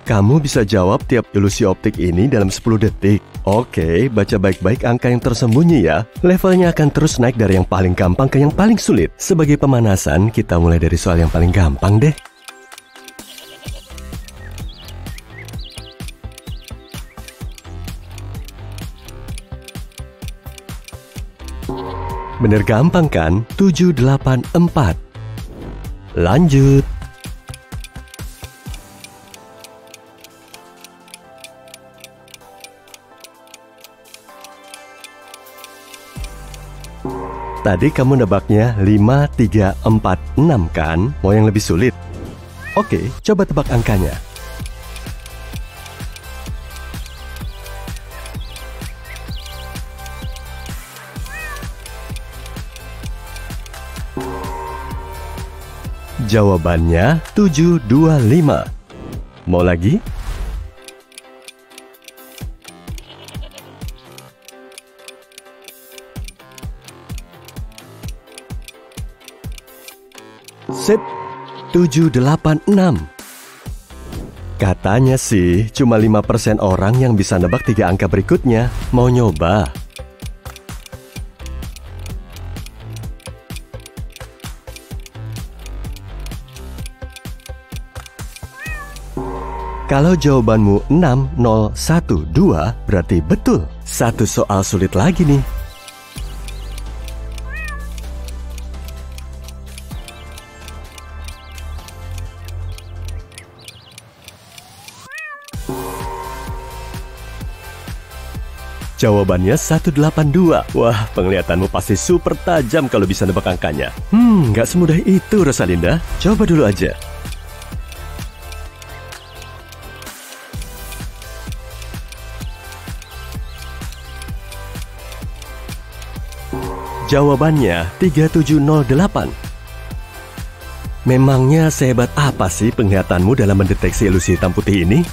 Kamu bisa jawab tiap ilusi optik ini dalam 10 detik. Oke, baca baik-baik angka yang tersembunyi ya. Levelnya akan terus naik dari yang paling gampang ke yang paling sulit. Sebagai pemanasan, kita mulai dari soal yang paling gampang deh. Bener gampang kan? 784. Lanjut. Tadi kamu nebaknya 5, 3, 4, 6 kan? Mau yang lebih sulit? Oke, coba tebak angkanya. Jawabannya 725. Mau lagi? Sip, 786. Katanya sih cuma 5% orang yang bisa nebak 3 angka berikutnya. Mau nyoba? Kalau jawabanmu 6012 berarti betul. Satu soal sulit lagi nih. Jawabannya 182. Wah, penglihatanmu pasti super tajam kalau bisa nebak angkanya. Nggak semudah itu, Rosalinda. Coba dulu aja. Jawabannya 3708. Memangnya sehebat apa sih penglihatanmu dalam mendeteksi ilusi hitam putih ini?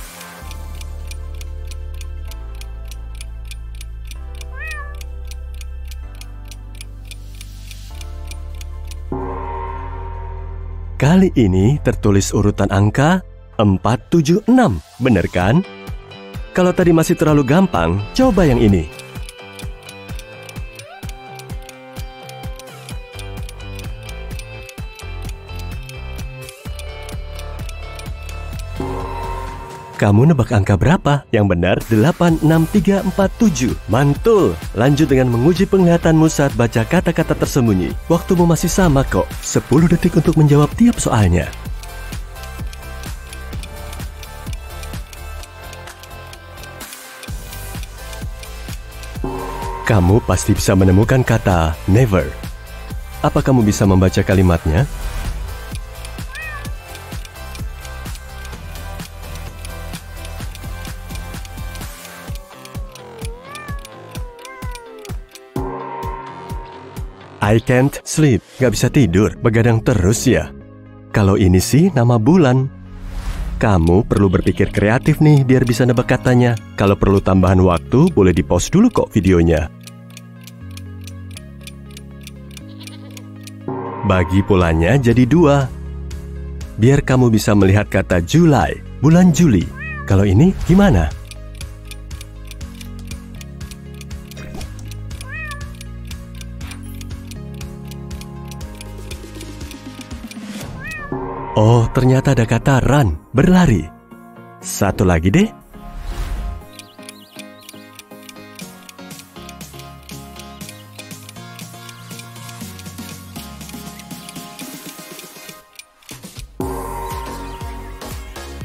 Kali ini tertulis urutan angka 476, bener kan? Kalau tadi masih terlalu gampang, coba yang ini. Kamu nebak angka berapa? Yang benar 86347. Mantul! Lanjut dengan menguji penglihatanmu saat baca kata-kata tersembunyi. Waktumu masih sama kok. 10 detik untuk menjawab tiap soalnya. Kamu pasti bisa menemukan kata never. Apa kamu bisa membaca kalimatnya? I can't sleep, gak bisa tidur, begadang terus ya. Kalau ini sih nama bulan. Kamu perlu berpikir kreatif nih biar bisa nebak katanya. Kalau perlu tambahan waktu, boleh di-pause dulu kok videonya. Bagi polanya jadi 2. Biar kamu bisa melihat kata July, bulan Juli. Kalau ini gimana? Oh, ternyata ada kata run, berlari. Satu lagi deh.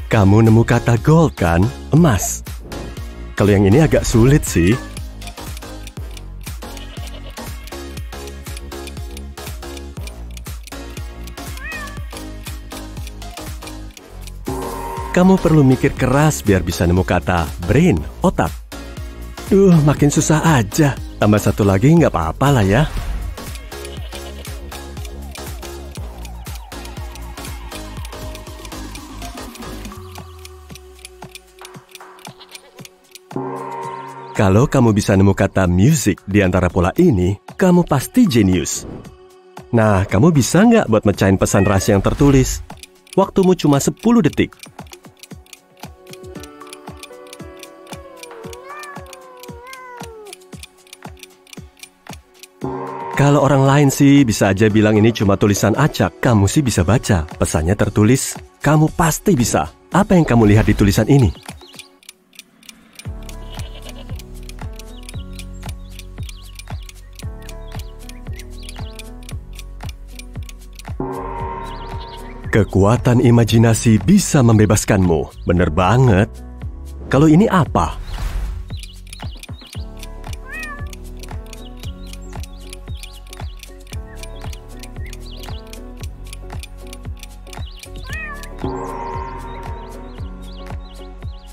Kamu nemu kata gold kan? Emas. Kalau yang ini agak sulit sih. Kamu perlu mikir keras biar bisa nemu kata brain, otak. Makin susah aja. Tambah satu lagi nggak apa-apa lah ya. Kalau kamu bisa nemu kata music di antara pola ini, kamu pasti jenius. Nah, kamu bisa nggak buat mecahin pesan rahasia yang tertulis? Waktumu cuma 10 detik. Kalau orang lain sih bisa aja bilang ini cuma tulisan acak. Kamu sih bisa baca. Pesannya tertulis. Kamu pasti bisa. Apa yang kamu lihat di tulisan ini? Kekuatan imajinasi bisa membebaskanmu. Bener banget. Kalau ini apa?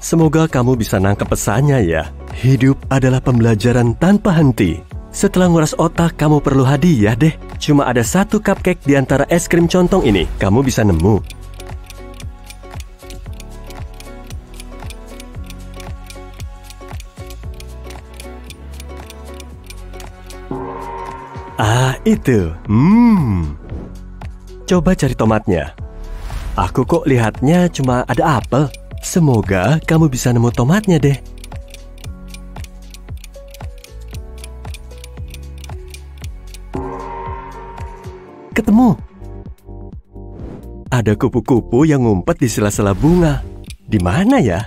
Semoga kamu bisa nangkep pesannya ya. Hidup adalah pembelajaran tanpa henti. Setelah nguras otak, kamu perlu hadiah deh. Cuma ada satu cupcake di antara es krim contong ini. Kamu bisa nemu. Ah, itu. Coba cari tomatnya. Aku kok lihatnya cuma ada apel. Semoga kamu bisa nemu tomatnya deh. Ketemu. Ada kupu-kupu yang ngumpet di sela-sela bunga. Di mana ya?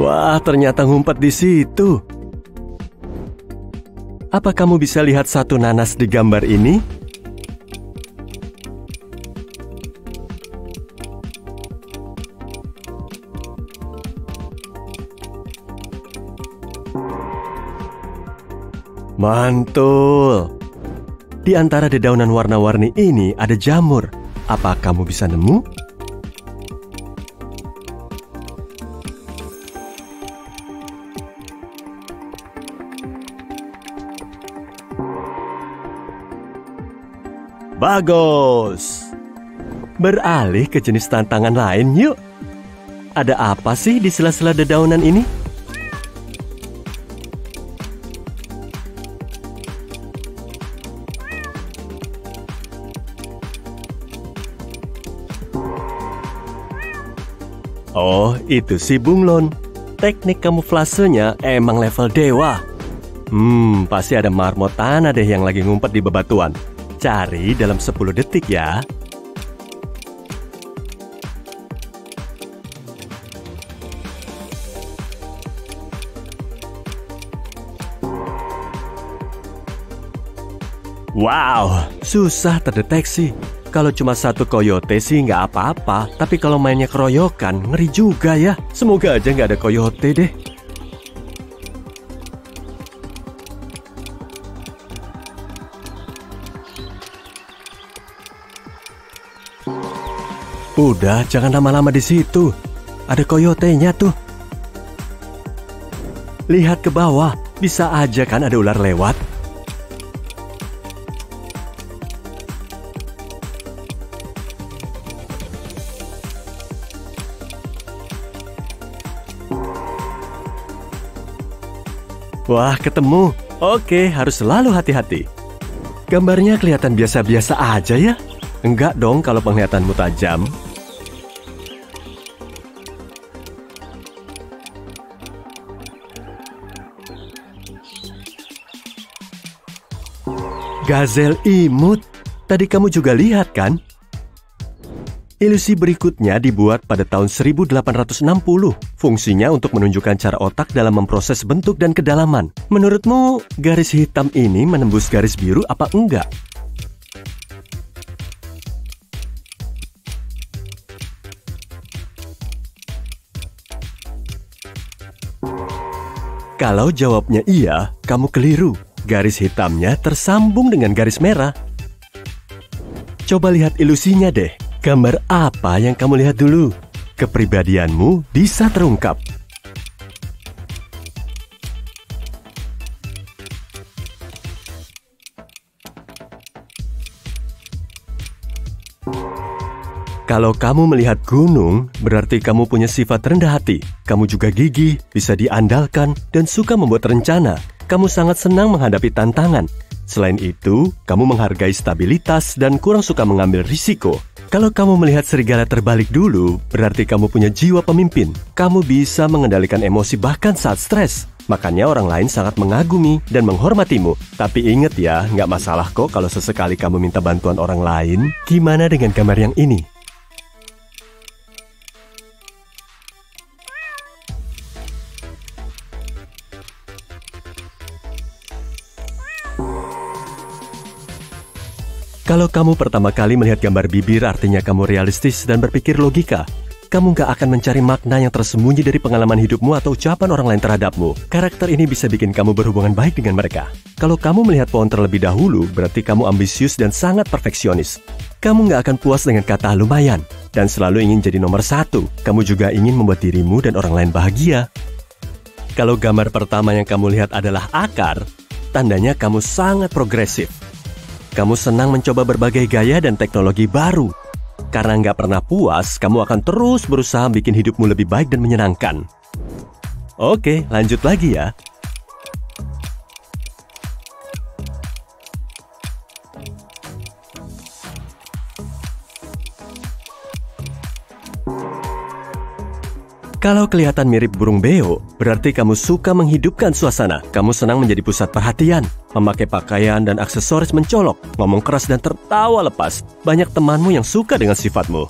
Wah, ternyata ngumpet di situ. Apa kamu bisa lihat satu nanas di gambar ini? Mantul! Di antara dedaunan warna-warni ini ada jamur. Apa kamu bisa nemu? Bagus! Beralih ke jenis tantangan lain yuk. Ada apa sih di sela-sela dedaunan ini? Oh, itu si bunglon. Teknik kamuflasenya emang level dewa. Pasti ada marmot tanah deh yang lagi ngumpet di bebatuan. Cari dalam 10 detik ya. Wow, susah terdeteksi. Kalau cuma satu koyote sih nggak apa-apa. Tapi kalau mainnya keroyokan, ngeri juga ya. Semoga aja nggak ada koyote deh. Udah, jangan lama-lama di situ. Ada koyotenya tuh. Lihat ke bawah, bisa aja kan ada ular lewat. Wah, ketemu. Oke, harus selalu hati-hati. Gambarnya kelihatan biasa-biasa aja ya? Enggak dong kalau penglihatanmu tajam. Gazel imut. Tadi kamu juga lihat kan? Ilusi berikutnya dibuat pada tahun 1860. Fungsinya untuk menunjukkan cara otak dalam memproses bentuk dan kedalaman. Menurutmu, garis hitam ini menembus garis biru apa enggak? Kalau jawabnya iya, kamu keliru. Garis hitamnya tersambung dengan garis merah. Coba lihat ilusinya deh. Gambar apa yang kamu lihat dulu? Kepribadianmu bisa terungkap. Kalau kamu melihat gunung, berarti kamu punya sifat rendah hati. Kamu juga gigih, bisa diandalkan, dan suka membuat rencana. Kamu sangat senang menghadapi tantangan. Selain itu, kamu menghargai stabilitas dan kurang suka mengambil risiko. Kalau kamu melihat serigala terbalik dulu, berarti kamu punya jiwa pemimpin. Kamu bisa mengendalikan emosi bahkan saat stres. Makanya orang lain sangat mengagumi dan menghormatimu. Tapi ingat ya, nggak masalah kok kalau sesekali kamu minta bantuan orang lain. Gimana dengan gambar yang ini? Kalau kamu pertama kali melihat gambar bibir, artinya kamu realistis dan berpikir logika. Kamu nggak akan mencari makna yang tersembunyi dari pengalaman hidupmu atau ucapan orang lain terhadapmu. Karakter ini bisa bikin kamu berhubungan baik dengan mereka. Kalau kamu melihat pohon terlebih dahulu, berarti kamu ambisius dan sangat perfeksionis. Kamu nggak akan puas dengan kata lumayan, dan selalu ingin jadi nomor satu. Kamu juga ingin membuat dirimu dan orang lain bahagia. Kalau gambar pertama yang kamu lihat adalah akar, tandanya kamu sangat progresif. Kamu senang mencoba berbagai gaya dan teknologi baru. Karena nggak pernah puas, kamu akan terus berusaha bikin hidupmu lebih baik dan menyenangkan. Oke, lanjut lagi ya. Kalau kelihatan mirip burung beo, berarti kamu suka menghidupkan suasana. Kamu senang menjadi pusat perhatian, memakai pakaian dan aksesoris mencolok, ngomong keras dan tertawa lepas. Banyak temanmu yang suka dengan sifatmu.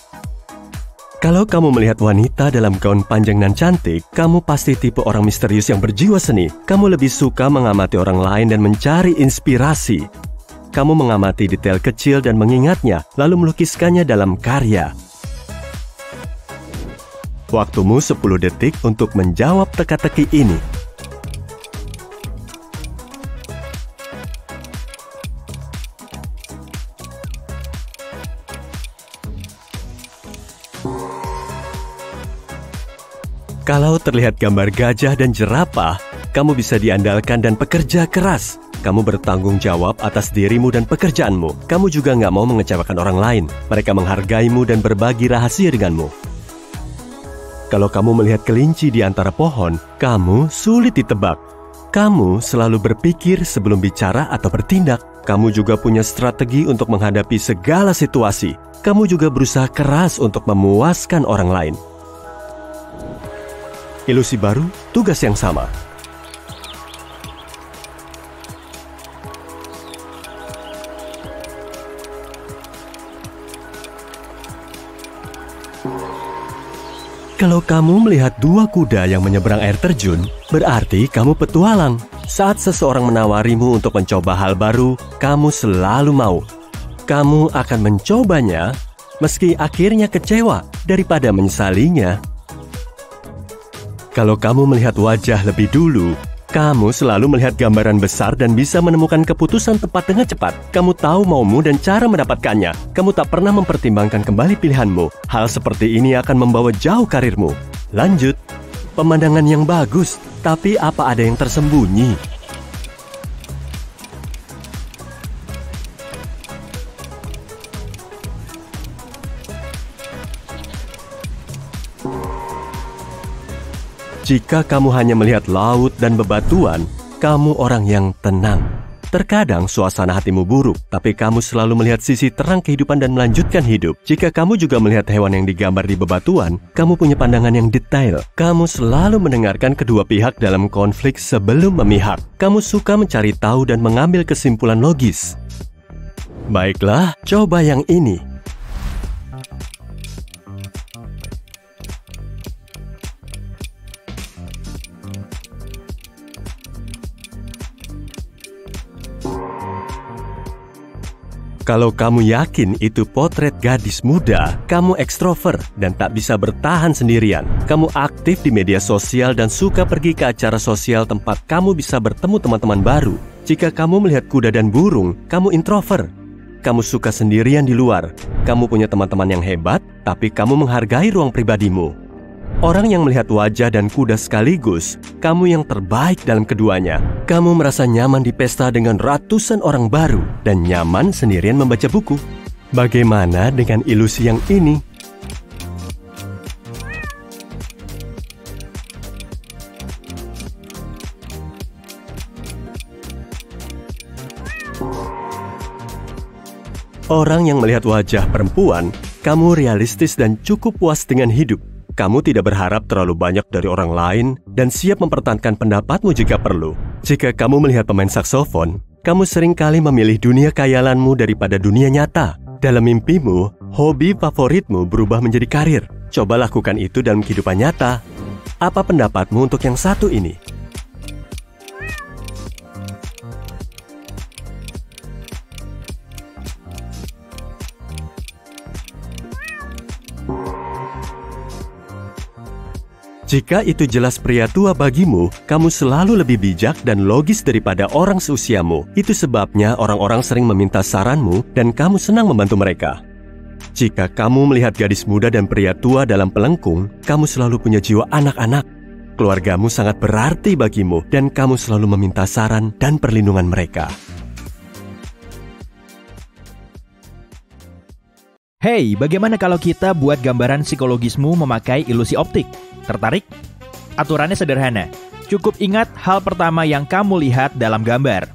Kalau kamu melihat wanita dalam gaun panjang dan cantik, kamu pasti tipe orang misterius yang berjiwa seni. Kamu lebih suka mengamati orang lain dan mencari inspirasi. Kamu mengamati detail kecil dan mengingatnya, lalu melukiskannya dalam karya. Waktumu 10 detik untuk menjawab teka-teki ini. Kalau terlihat gambar gajah dan jerapah, kamu bisa diandalkan dan pekerja keras. Kamu bertanggung jawab atas dirimu dan pekerjaanmu. Kamu juga nggak mau mengecewakan orang lain. Mereka menghargaimu dan berbagi rahasia denganmu. Kalau kamu melihat kelinci di antara pohon, kamu sulit ditebak. Kamu selalu berpikir sebelum bicara atau bertindak. Kamu juga punya strategi untuk menghadapi segala situasi. Kamu juga berusaha keras untuk memuaskan orang lain. Ilusi baru, tugas yang sama. Kalau kamu melihat dua kuda yang menyeberang air terjun, berarti kamu petualang. Saat seseorang menawarimu untuk mencoba hal baru, kamu selalu mau. Kamu akan mencobanya, meski akhirnya kecewa daripada menyesalinya. Kalau kamu melihat wajah lebih dulu, kamu selalu melihat gambaran besar dan bisa menemukan keputusan tepat dengan cepat. Kamu tahu maumu dan cara mendapatkannya. Kamu tak pernah mempertimbangkan kembali pilihanmu. Hal seperti ini akan membawa jauh karirmu. Lanjut, pemandangan yang bagus, tapi apa ada yang tersembunyi? Jika kamu hanya melihat laut dan bebatuan, kamu orang yang tenang. Terkadang suasana hatimu buruk, tapi kamu selalu melihat sisi terang kehidupan dan melanjutkan hidup. Jika kamu juga melihat hewan yang digambar di bebatuan, kamu punya pandangan yang detail. Kamu selalu mendengarkan kedua pihak dalam konflik sebelum memihak. Kamu suka mencari tahu dan mengambil kesimpulan logis. Baiklah, coba yang ini. Kalau kamu yakin itu potret gadis muda, kamu ekstrovert dan tak bisa bertahan sendirian. Kamu aktif di media sosial dan suka pergi ke acara sosial tempat kamu bisa bertemu teman-teman baru. Jika kamu melihat kuda dan burung, kamu introvert. Kamu suka sendirian di luar. Kamu punya teman-teman yang hebat, tapi kamu menghargai ruang pribadimu. Orang yang melihat wajah dan kuda sekaligus, kamu yang terbaik dalam keduanya. Kamu merasa nyaman di pesta dengan ratusan orang baru dan nyaman sendirian membaca buku. Bagaimana dengan ilusi yang ini? Orang yang melihat wajah perempuan, kamu realistis dan cukup puas dengan hidup. Kamu tidak berharap terlalu banyak dari orang lain dan siap mempertahankan pendapatmu jika perlu. Jika kamu melihat pemain saksofon, kamu seringkali memilih dunia khayalanmu daripada dunia nyata. Dalam mimpimu, hobi favoritmu berubah menjadi karir. Coba lakukan itu dalam kehidupan nyata. Apa pendapatmu untuk yang satu ini? Jika itu jelas pria tua bagimu, kamu selalu lebih bijak dan logis daripada orang seusiamu. Itu sebabnya orang-orang sering meminta saranmu dan kamu senang membantu mereka. Jika kamu melihat gadis muda dan pria tua dalam pelengkung, kamu selalu punya jiwa anak-anak. Keluargamu sangat berarti bagimu dan kamu selalu meminta saran dan perlindungan mereka. Hey, bagaimana kalau kita buat gambaran psikologismu memakai ilusi optik? Tertarik? Aturannya sederhana. Cukup ingat hal pertama yang kamu lihat dalam gambar.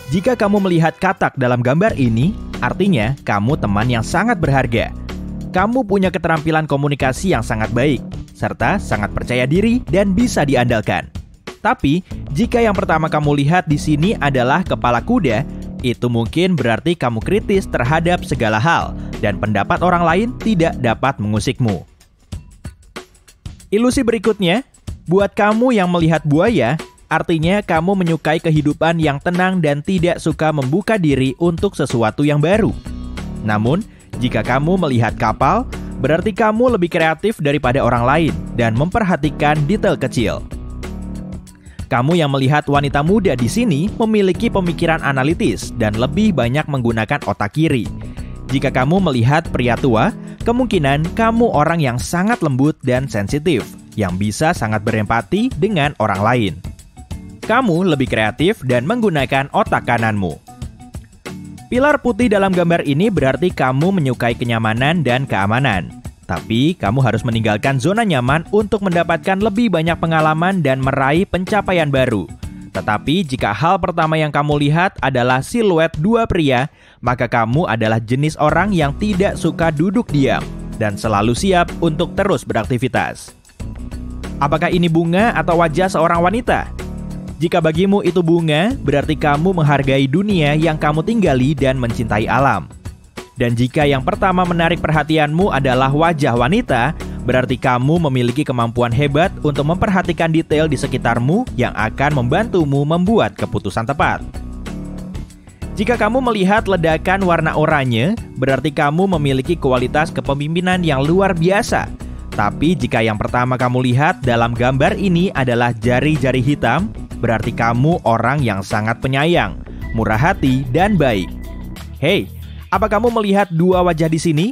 Jika kamu melihat katak dalam gambar ini, artinya kamu teman yang sangat berharga. Kamu punya keterampilan komunikasi yang sangat baik, serta sangat percaya diri dan bisa diandalkan. Tapi, jika yang pertama kamu lihat di sini adalah kepala kuda, itu mungkin berarti kamu kritis terhadap segala hal dan pendapat orang lain tidak dapat mengusikmu. Ilusi berikutnya, buat kamu yang melihat buaya, artinya kamu menyukai kehidupan yang tenang dan tidak suka membuka diri untuk sesuatu yang baru. Namun, jika kamu melihat kapal, berarti kamu lebih kreatif daripada orang lain dan memperhatikan detail kecil. Kamu yang melihat wanita muda di sini memiliki pemikiran analitis dan lebih banyak menggunakan otak kiri. Jika kamu melihat pria tua, kemungkinan kamu orang yang sangat lembut dan sensitif, yang bisa sangat berempati dengan orang lain. Kamu lebih kreatif dan menggunakan otak kananmu. Pilar putih dalam gambar ini berarti kamu menyukai kenyamanan dan keamanan. Tapi, kamu harus meninggalkan zona nyaman untuk mendapatkan lebih banyak pengalaman dan meraih pencapaian baru. Tetapi, jika hal pertama yang kamu lihat adalah siluet dua pria, maka kamu adalah jenis orang yang tidak suka duduk diam dan selalu siap untuk terus beraktivitas. Apakah ini bunga atau wajah seorang wanita? Jika bagimu itu bunga, berarti kamu menghargai dunia yang kamu tinggali dan mencintai alam. Dan jika yang pertama menarik perhatianmu adalah wajah wanita, berarti kamu memiliki kemampuan hebat untuk memperhatikan detail di sekitarmu yang akan membantumu membuat keputusan tepat. Jika kamu melihat ledakan warna oranye, berarti kamu memiliki kualitas kepemimpinan yang luar biasa. Tapi jika yang pertama kamu lihat dalam gambar ini adalah jari-jari hitam, berarti kamu orang yang sangat penyayang, murah hati, dan baik. Hey, apa kamu melihat dua wajah di sini?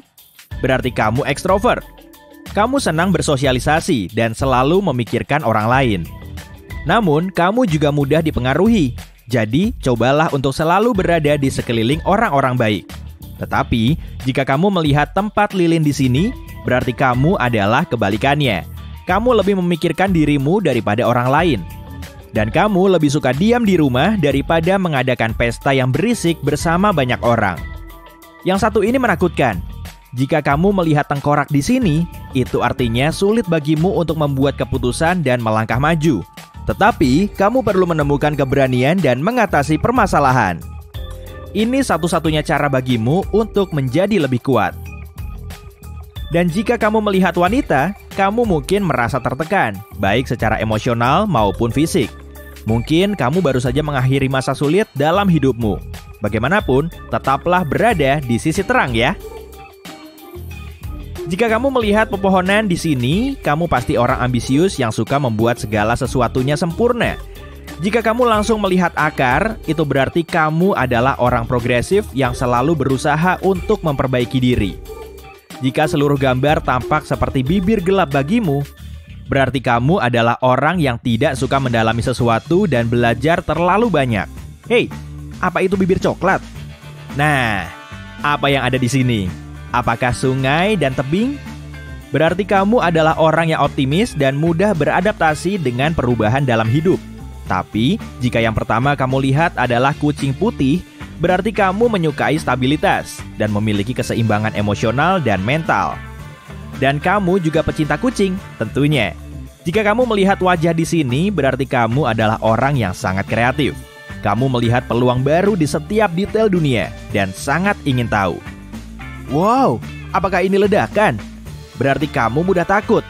Berarti kamu ekstrovert. Kamu senang bersosialisasi dan selalu memikirkan orang lain. Namun, kamu juga mudah dipengaruhi. Jadi, cobalah untuk selalu berada di sekeliling orang-orang baik. Tetapi, jika kamu melihat tempat lilin di sini, berarti kamu adalah kebalikannya. Kamu lebih memikirkan dirimu daripada orang lain. Dan kamu lebih suka diam di rumah daripada mengadakan pesta yang berisik bersama banyak orang. Yang satu ini menakutkan. Jika kamu melihat tengkorak di sini, itu artinya sulit bagimu untuk membuat keputusan dan melangkah maju. Tetapi, kamu perlu menemukan keberanian dan mengatasi permasalahan. Ini satu-satunya cara bagimu untuk menjadi lebih kuat. Dan jika kamu melihat wanita, kamu mungkin merasa tertekan, baik secara emosional maupun fisik. Mungkin kamu baru saja mengakhiri masa sulit dalam hidupmu. Bagaimanapun, tetaplah berada di sisi terang ya. Jika kamu melihat pepohonan di sini, kamu pasti orang ambisius yang suka membuat segala sesuatunya sempurna. Jika kamu langsung melihat akar, itu berarti kamu adalah orang progresif yang selalu berusaha untuk memperbaiki diri. Jika seluruh gambar tampak seperti bibir gelap bagimu, berarti kamu adalah orang yang tidak suka mendalami sesuatu dan belajar terlalu banyak. Hei, apa itu bibir coklat? Nah, apa yang ada di sini? Apakah sungai dan tebing? Berarti kamu adalah orang yang optimis dan mudah beradaptasi dengan perubahan dalam hidup. Tapi, jika yang pertama kamu lihat adalah kucing putih, berarti kamu menyukai stabilitas. dan memiliki keseimbangan emosional dan mental. Dan kamu juga pecinta kucing, tentunya. Jika kamu melihat wajah di sini, berarti kamu adalah orang yang sangat kreatif. Kamu melihat peluang baru di setiap detail dunia dan sangat ingin tahu. Wow, apakah ini ledakan? Berarti kamu mudah takut.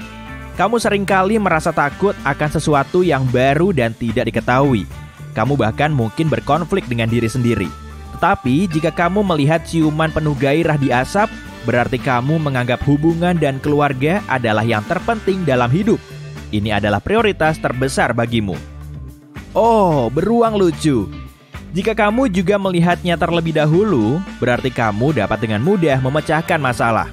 Kamu seringkali merasa takut akan sesuatu yang baru dan tidak diketahui. Kamu bahkan mungkin berkonflik dengan diri sendiri. Tetapi jika kamu melihat ciuman penuh gairah di asap, berarti kamu menganggap hubungan dan keluarga adalah yang terpenting dalam hidup. Ini adalah prioritas terbesar bagimu. Oh, beruang lucu. Jika kamu juga melihatnya terlebih dahulu, berarti kamu dapat dengan mudah memecahkan masalah.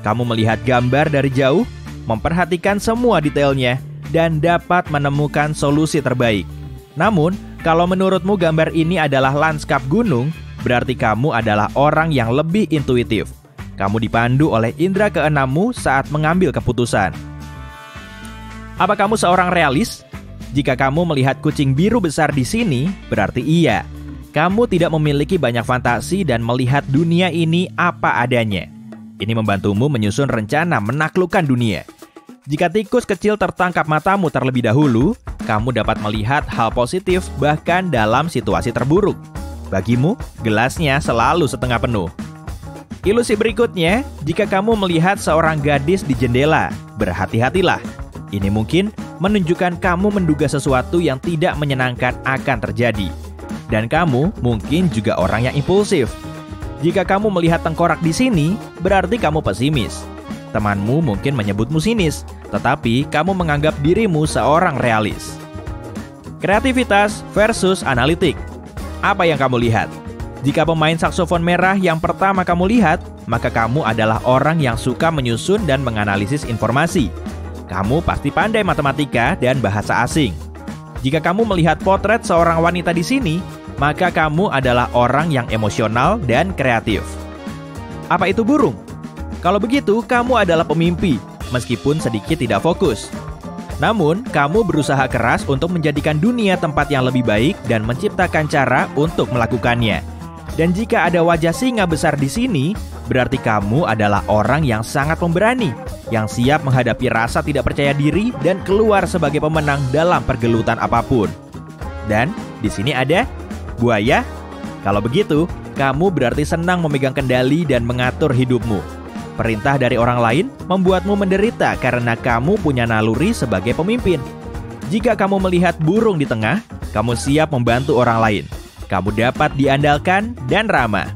Kamu melihat gambar dari jauh, memperhatikan semua detailnya, dan dapat menemukan solusi terbaik. Namun, kalau menurutmu gambar ini adalah lanskap gunung, berarti kamu adalah orang yang lebih intuitif. Kamu dipandu oleh indera keenammu saat mengambil keputusan. Apa kamu seorang realis? Jika kamu melihat kucing biru besar di sini, berarti iya. Kamu tidak memiliki banyak fantasi dan melihat dunia ini apa adanya. Ini membantumu menyusun rencana menaklukkan dunia. Jika tikus kecil tertangkap matamu terlebih dahulu, kamu dapat melihat hal positif bahkan dalam situasi terburuk. Bagimu, gelasnya selalu setengah penuh. Ilusi berikutnya, jika kamu melihat seorang gadis di jendela, berhati-hatilah. Ini mungkin menunjukkan kamu menduga sesuatu yang tidak menyenangkan akan terjadi. Dan kamu mungkin juga orang yang impulsif. Jika kamu melihat tengkorak di sini, berarti kamu pesimis. Temanmu mungkin menyebutmu sinis, tetapi kamu menganggap dirimu seorang realis. Kreativitas versus analitik. Apa yang kamu lihat? Jika pemain saksofon merah yang pertama kamu lihat, maka kamu adalah orang yang suka menyusun dan menganalisis informasi. Kamu pasti pandai matematika dan bahasa asing. Jika kamu melihat potret seorang wanita di sini, maka kamu adalah orang yang emosional dan kreatif. Apa itu burung? Kalau begitu, kamu adalah pemimpi, meskipun sedikit tidak fokus. Namun, kamu berusaha keras untuk menjadikan dunia tempat yang lebih baik dan menciptakan cara untuk melakukannya. Dan jika ada wajah singa besar di sini, berarti kamu adalah orang yang sangat pemberani, yang siap menghadapi rasa tidak percaya diri dan keluar sebagai pemenang dalam pergelutan apapun. Dan di sini ada buaya. Kalau begitu, kamu berarti senang memegang kendali dan mengatur hidupmu. Perintah dari orang lain membuatmu menderita karena kamu punya naluri sebagai pemimpin. Jika kamu melihat burung di tengah, kamu siap membantu orang lain. Kamu dapat diandalkan dan ramah.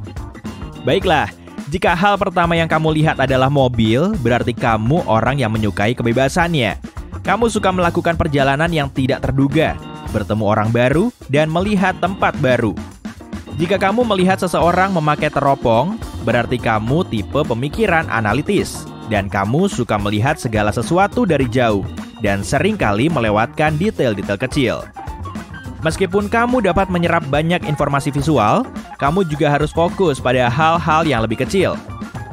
Baiklah, jika hal pertama yang kamu lihat adalah mobil, berarti kamu orang yang menyukai kebebasannya. Kamu suka melakukan perjalanan yang tidak terduga, bertemu orang baru, dan melihat tempat baru. Jika kamu melihat seseorang memakai teropong, berarti kamu tipe pemikiran analitis, dan kamu suka melihat segala sesuatu dari jauh, dan seringkali melewatkan detail-detail kecil. Meskipun kamu dapat menyerap banyak informasi visual, kamu juga harus fokus pada hal-hal yang lebih kecil.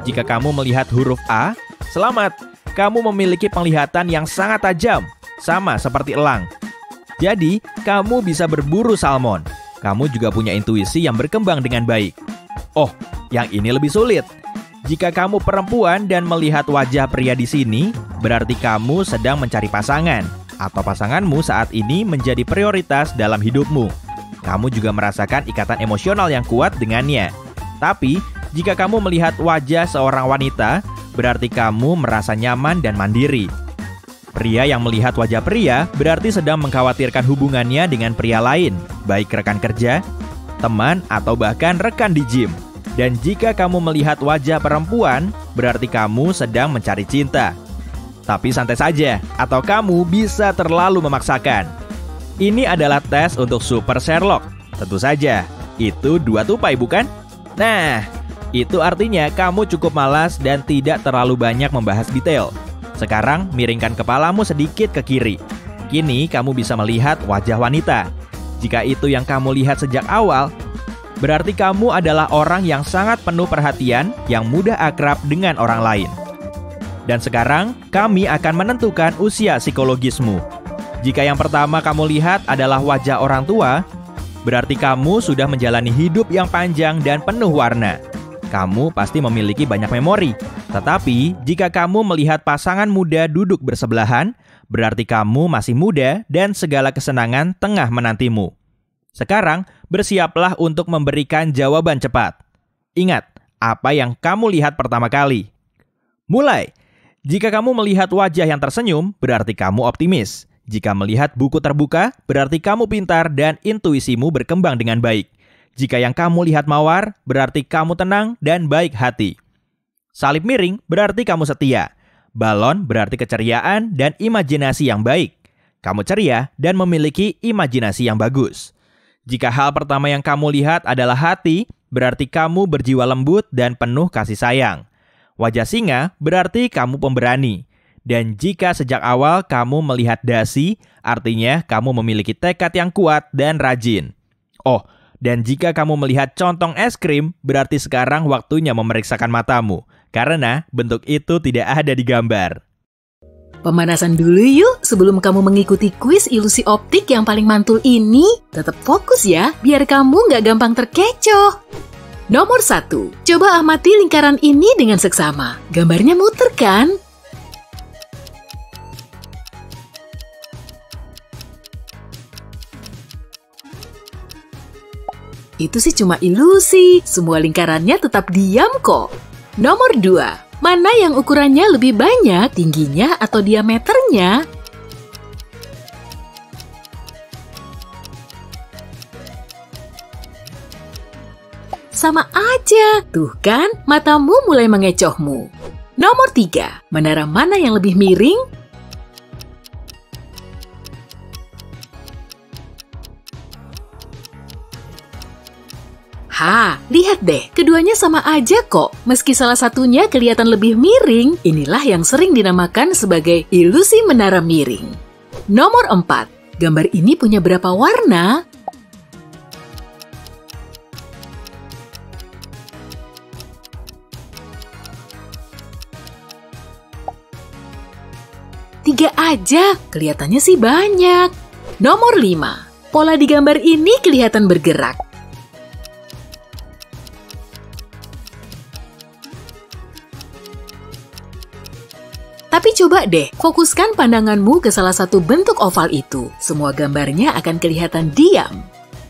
Jika kamu melihat huruf A, selamat, kamu memiliki penglihatan yang sangat tajam, sama seperti elang. Jadi, kamu bisa berburu salmon. Kamu juga punya intuisi yang berkembang dengan baik. Oh, yang ini lebih sulit. Jika kamu perempuan dan melihat wajah pria di sini, berarti kamu sedang mencari pasangan, atau pasanganmu saat ini menjadi prioritas dalam hidupmu. Kamu juga merasakan ikatan emosional yang kuat dengannya. Tapi, jika kamu melihat wajah seorang wanita, berarti kamu merasa nyaman dan mandiri. Pria yang melihat wajah pria berarti sedang mengkhawatirkan hubungannya dengan pria lain, baik rekan kerja, teman, atau bahkan rekan di gym. Dan jika kamu melihat wajah perempuan, berarti kamu sedang mencari cinta. Tapi santai saja, atau kamu bisa terlalu memaksakan. Ini adalah tes untuk Super Sherlock. Tentu saja, itu 2 tupai bukan? Nah, itu artinya kamu cukup malas dan tidak terlalu banyak membahas detail. Sekarang, miringkan kepalamu sedikit ke kiri. Kini kamu bisa melihat wajah wanita. Jika itu yang kamu lihat sejak awal, berarti kamu adalah orang yang sangat penuh perhatian, yang mudah akrab dengan orang lain. Dan sekarang, kami akan menentukan usia psikologismu. Jika yang pertama kamu lihat adalah wajah orang tua, berarti kamu sudah menjalani hidup yang panjang dan penuh warna. kamu pasti memiliki banyak memori. Tetapi, jika kamu melihat pasangan muda duduk bersebelahan, berarti kamu masih muda dan segala kesenangan tengah menantimu. Sekarang, bersiaplah untuk memberikan jawaban cepat. Ingat, apa yang kamu lihat pertama kali? Mulai! Jika kamu melihat wajah yang tersenyum, berarti kamu optimis. Jika melihat buku terbuka, berarti kamu pintar dan intuisimu berkembang dengan baik. Jika yang kamu lihat mawar, berarti kamu tenang dan baik hati. Salib miring berarti kamu setia. Balon berarti keceriaan dan imajinasi yang baik. Kamu ceria dan memiliki imajinasi yang bagus. Jika hal pertama yang kamu lihat adalah hati, berarti kamu berjiwa lembut dan penuh kasih sayang. Wajah singa berarti kamu pemberani. Dan jika sejak awal kamu melihat dasi, artinya kamu memiliki tekad yang kuat dan rajin. Oh, dan jika kamu melihat contong es krim, berarti sekarang waktunya memeriksakan matamu. Karena bentuk itu tidak ada di gambar. Pemanasan dulu yuk sebelum kamu mengikuti kuis ilusi optik yang paling mantul ini. Tetap fokus ya, biar kamu nggak gampang terkecoh. Nomor 1, coba amati lingkaran ini dengan seksama. Gambarnya muter kan? Itu sih cuma ilusi, semua lingkarannya tetap diam kok. Nomor 2. Mana yang ukurannya lebih banyak, tingginya atau diameternya? Sama aja, tuh kan matamu mulai mengecohmu. Nomor 3, menara mana yang lebih miring? Lihat deh, keduanya sama aja kok. Meski salah satunya kelihatan lebih miring, inilah yang sering dinamakan sebagai ilusi menara miring. Nomor 4, gambar ini punya berapa warna? Tiga aja, kelihatannya sih banyak. Nomor 5, pola di gambar ini kelihatan bergerak. Tapi coba deh, fokuskan pandanganmu ke salah satu bentuk oval itu. Semua gambarnya akan kelihatan diam.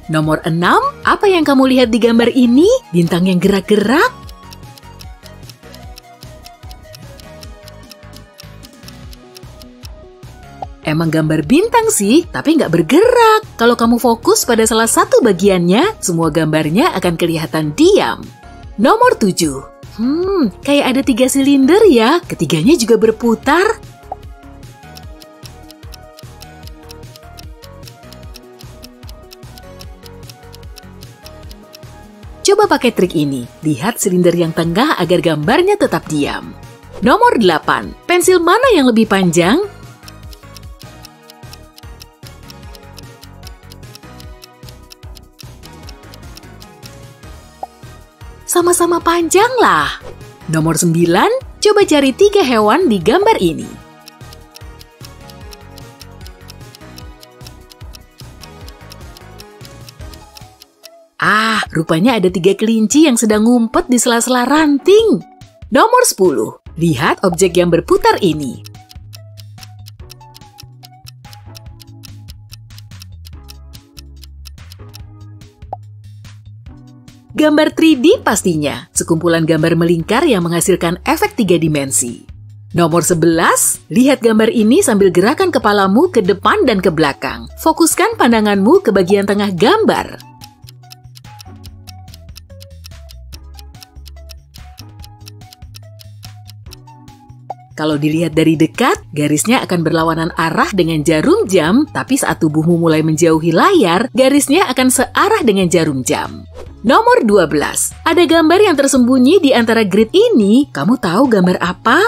Nomor 6, apa yang kamu lihat di gambar ini? Bintang yang gerak-gerak? Emang gambar bintang sih, tapi nggak bergerak. Kalau kamu fokus pada salah satu bagiannya, semua gambarnya akan kelihatan diam. Nomor 7. Kayak ada 3 silinder ya, ketiganya juga berputar. Coba pakai trik ini, lihat silinder yang tengah agar gambarnya tetap diam. Nomor 8, pensil mana yang lebih panjang? Sama-sama panjang lah. Nomor 9, coba cari 3 hewan di gambar ini. Rupanya ada 3 kelinci yang sedang ngumpet di sela-sela ranting. Nomor 10, lihat objek yang berputar ini. Gambar 3D pastinya, sekumpulan gambar melingkar yang menghasilkan efek 3 dimensi. Nomor 11, lihat gambar ini sambil gerakan kepalamu ke depan dan ke belakang. Fokuskan pandanganmu ke bagian tengah gambar. Kalau dilihat dari dekat, garisnya akan berlawanan arah dengan jarum jam, tapi saat tubuhmu mulai menjauhi layar, garisnya akan searah dengan jarum jam. Nomor 12, ada gambar yang tersembunyi di antara grid ini. Kamu tahu gambar apa?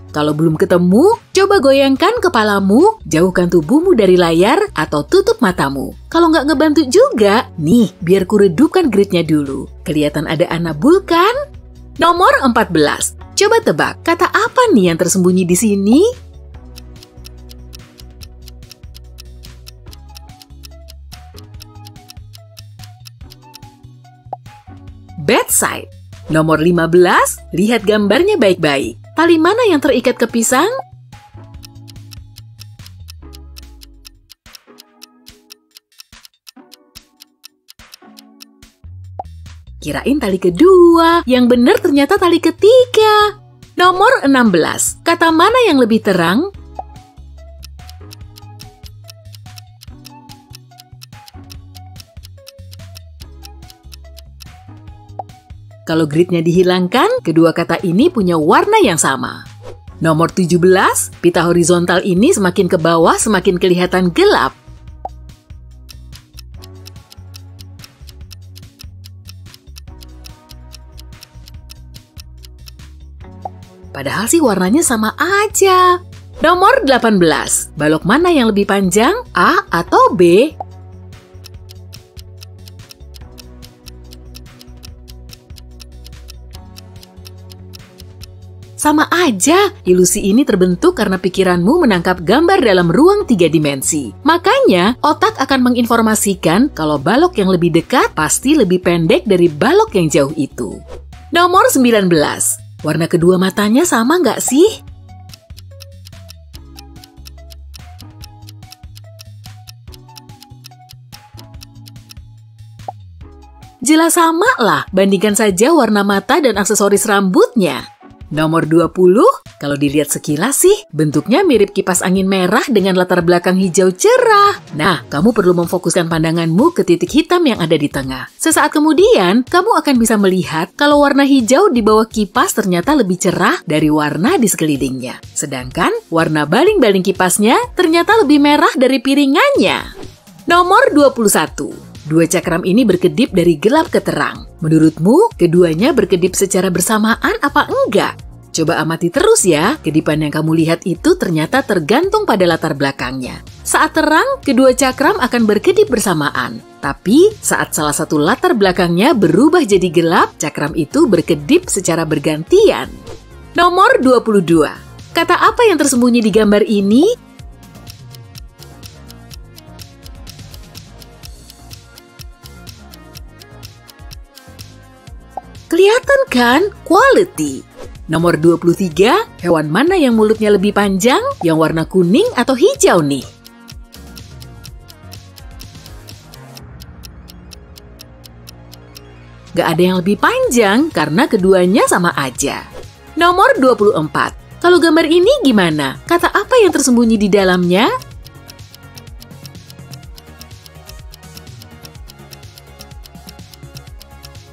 Kalau belum ketemu, coba goyangkan kepalamu, jauhkan tubuhmu dari layar, atau tutup matamu. Kalau nggak ngebantu juga, nih, biar kuredupkan gridnya dulu. Kelihatan ada anabul kan? Nomor 14, coba tebak, kata apa nih yang tersembunyi di sini? bedside. Nomor 15, lihat gambarnya baik-baik. Tali mana yang terikat ke pisang? Kirain tali kedua, yang benar ternyata tali ketiga. Nomor 16, kata mana yang lebih terang? Kalau gridnya dihilangkan, kedua kata ini punya warna yang sama. Nomor 17, pita horizontal ini semakin ke bawah semakin kelihatan gelap. Padahal sih warnanya sama aja. Nomor 18, balok mana yang lebih panjang, A atau B? Sama aja, ilusi ini terbentuk karena pikiranmu menangkap gambar dalam ruang 3 dimensi. Makanya, otak akan menginformasikan kalau balok yang lebih dekat pasti lebih pendek dari balok yang jauh itu. Nomor 19, warna kedua matanya sama nggak sih? Jelas sama lah, bandingkan saja warna mata dan aksesoris rambutnya. Nomor 20, kalau dilihat sekilas sih, bentuknya mirip kipas angin merah dengan latar belakang hijau cerah. Nah, kamu perlu memfokuskan pandanganmu ke titik hitam yang ada di tengah. Sesaat kemudian, kamu akan bisa melihat kalau warna hijau di bawah kipas ternyata lebih cerah dari warna di sekelilingnya. Sedangkan, warna baling-baling kipasnya ternyata lebih merah dari piringannya. Nomor 21. Dua cakram ini berkedip dari gelap ke terang. Menurutmu, keduanya berkedip secara bersamaan apa enggak? Coba amati terus ya, kedipan yang kamu lihat itu ternyata tergantung pada latar belakangnya. Saat terang, kedua cakram akan berkedip bersamaan. Tapi, saat salah satu latar belakangnya berubah jadi gelap, cakram itu berkedip secara bergantian. Nomor 22. Kata apa yang tersembunyi di gambar ini? Kelihatan kan? Quality. Nomor 23, hewan mana yang mulutnya lebih panjang? Yang warna kuning atau hijau nih? Gak ada yang lebih panjang karena keduanya sama aja. Nomor 24, kalau gambar ini gimana? Kata apa yang tersembunyi di dalamnya?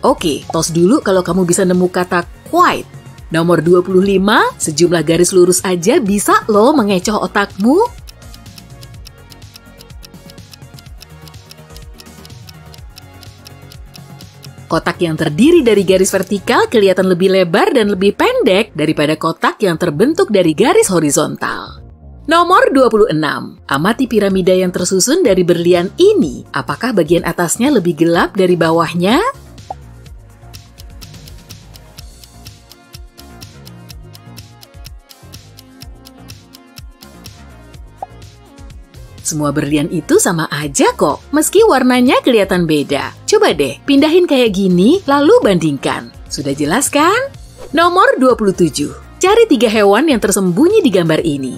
Oke, tos dulu kalau kamu bisa nemu kata quite. Nomor 25, sejumlah garis lurus aja bisa loh mengecoh otakmu. Kotak yang terdiri dari garis vertikal kelihatan lebih lebar dan lebih pendek daripada kotak yang terbentuk dari garis horizontal. Nomor 26, amati piramida yang tersusun dari berlian ini. Apakah bagian atasnya lebih gelap dari bawahnya? Semua berlian itu sama aja kok, meski warnanya kelihatan beda. Coba deh, pindahin kayak gini, lalu bandingkan. Sudah jelas kan? Nomor 27. Cari 3 hewan yang tersembunyi di gambar ini.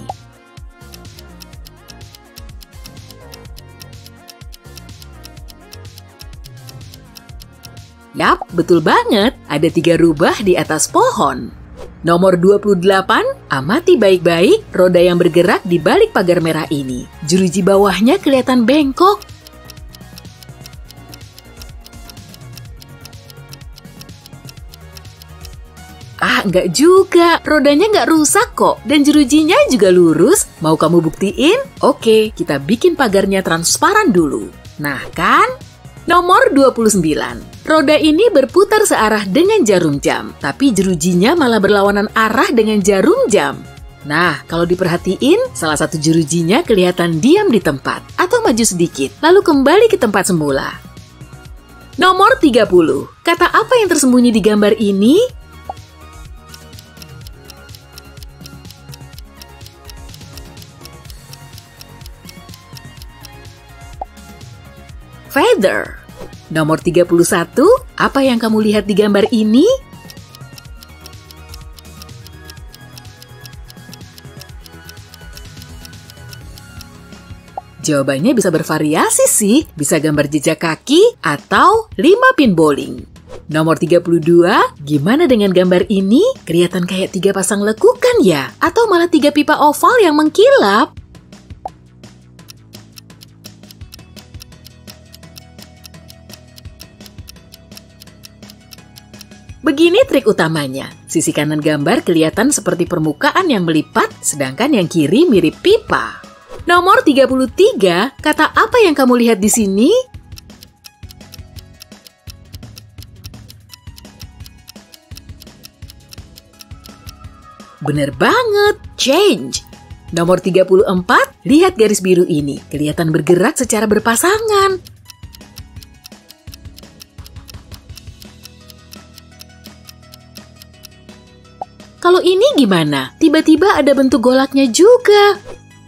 Yap, betul banget. Ada 3 rubah di atas pohon. Nomor 28, amati baik-baik roda yang bergerak di balik pagar merah ini. Jeruji bawahnya kelihatan bengkok. Enggak juga. Rodanya nggak rusak kok. Dan jerujinya juga lurus. Mau kamu buktiin? Oke, kita bikin pagarnya transparan dulu. Nah kan? Nomor 29. Roda ini berputar searah dengan jarum jam, tapi jerujinya malah berlawanan arah dengan jarum jam. Nah, kalau diperhatiin, salah satu jerujinya kelihatan diam di tempat, atau maju sedikit, lalu kembali ke tempat semula. Nomor 30. Kata apa yang tersembunyi di gambar ini? Feather. Nomor 31, apa yang kamu lihat di gambar ini? Jawabannya bisa bervariasi sih, bisa gambar jejak kaki atau 5 pin bowling. Nomor 32, gimana dengan gambar ini? Kelihatan kayak 3 pasang lekukan ya? Atau malah 3 pipa oval yang mengkilap? Begini trik utamanya, sisi kanan gambar kelihatan seperti permukaan yang melipat, sedangkan yang kiri mirip pipa. Nomor 33, kata apa yang kamu lihat di sini? Bener banget, change. Nomor 34, lihat garis biru ini, kelihatan bergerak secara berpasangan. Kalau ini gimana? Tiba-tiba ada bentuk golaknya juga.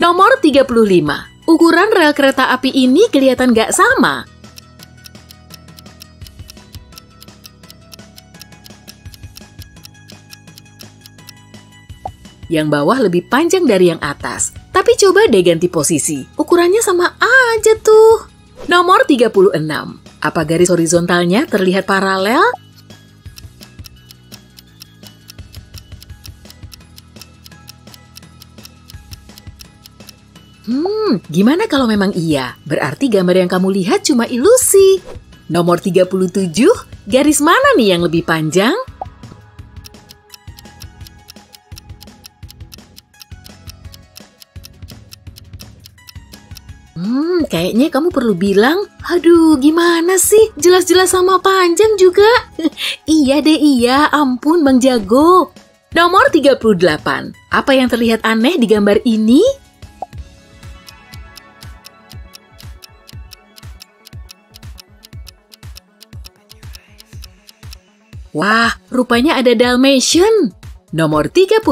Nomor 35, ukuran rel kereta api ini kelihatan nggak sama. Yang bawah lebih panjang dari yang atas. Tapi coba deh ganti posisi. Ukurannya sama aja tuh. Nomor 36. Apa garis horizontalnya terlihat paralel? Gimana kalau memang iya? Berarti gambar yang kamu lihat cuma ilusi. Nomor 37, garis mana nih yang lebih panjang? Kayaknya kamu perlu bilang, aduh gimana sih, jelas-jelas sama panjang juga. Iya deh iya, ampun Bang Jago. Nomor 38, apa yang terlihat aneh di gambar ini? Wah, rupanya ada Dalmatian. Nomor 39,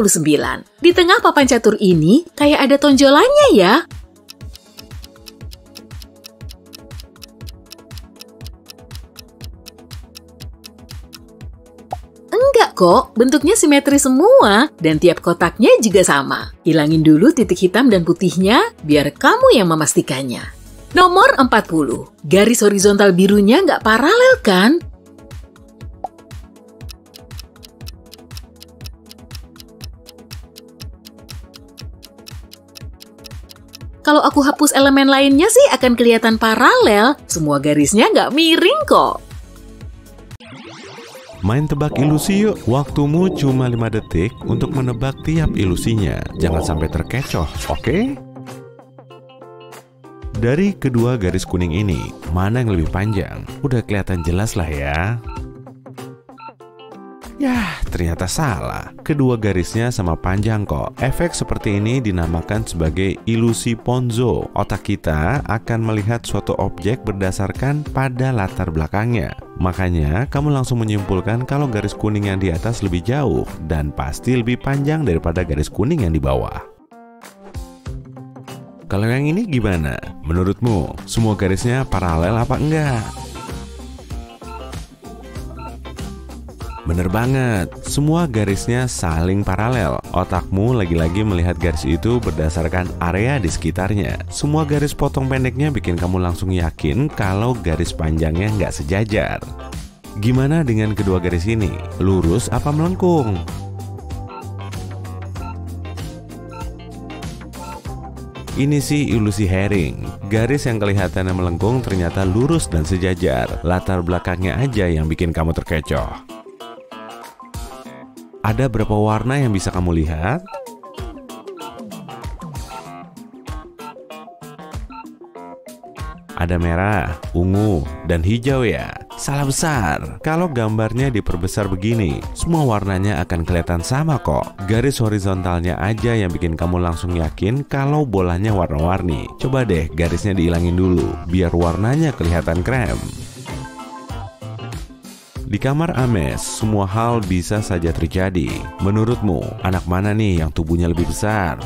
di tengah papan catur ini kayak ada tonjolannya ya. Enggak kok, bentuknya simetris semua dan tiap kotaknya juga sama. Hilangin dulu titik hitam dan putihnya biar kamu yang memastikannya. Nomor 40, garis horizontal birunya nggak paralel kan? Kalau aku hapus elemen lainnya sih akan kelihatan paralel. Semua garisnya nggak miring kok. Main tebak ilusi yuk. Waktumu cuma 5 detik untuk menebak tiap ilusinya. Jangan sampai terkecoh, oke? Dari kedua garis kuning ini, mana yang lebih panjang? Udah kelihatan jelas lah ya. Yah, ternyata salah. Kedua garisnya sama panjang kok. Efek seperti ini dinamakan sebagai ilusi Ponzo. Otak kita akan melihat suatu objek berdasarkan pada latar belakangnya. Makanya, kamu langsung menyimpulkan kalau garis kuning yang di atas lebih jauh dan pasti lebih panjang daripada garis kuning yang di bawah. Kalau yang ini gimana? Menurutmu, semua garisnya paralel apa enggak? Bener banget, semua garisnya saling paralel. Otakmu lagi-lagi melihat garis itu berdasarkan area di sekitarnya. Semua garis potong pendeknya bikin kamu langsung yakin kalau garis panjangnya nggak sejajar. Gimana dengan kedua garis ini? Lurus apa melengkung? Ini sih ilusi herring. Garis yang kelihatannya melengkung ternyata lurus dan sejajar. Latar belakangnya aja yang bikin kamu terkecoh. Ada berapa warna yang bisa kamu lihat? Ada merah, ungu, dan hijau ya. Salah besar. Kalau gambarnya diperbesar begini, semua warnanya akan kelihatan sama kok. Garis horizontalnya aja yang bikin kamu langsung yakin kalau bolanya warna-warni. Coba deh garisnya dihilangin dulu, biar warnanya kelihatan krem. Di kamar Ames, semua hal bisa saja terjadi. Menurutmu, anak mana nih yang tubuhnya lebih besar?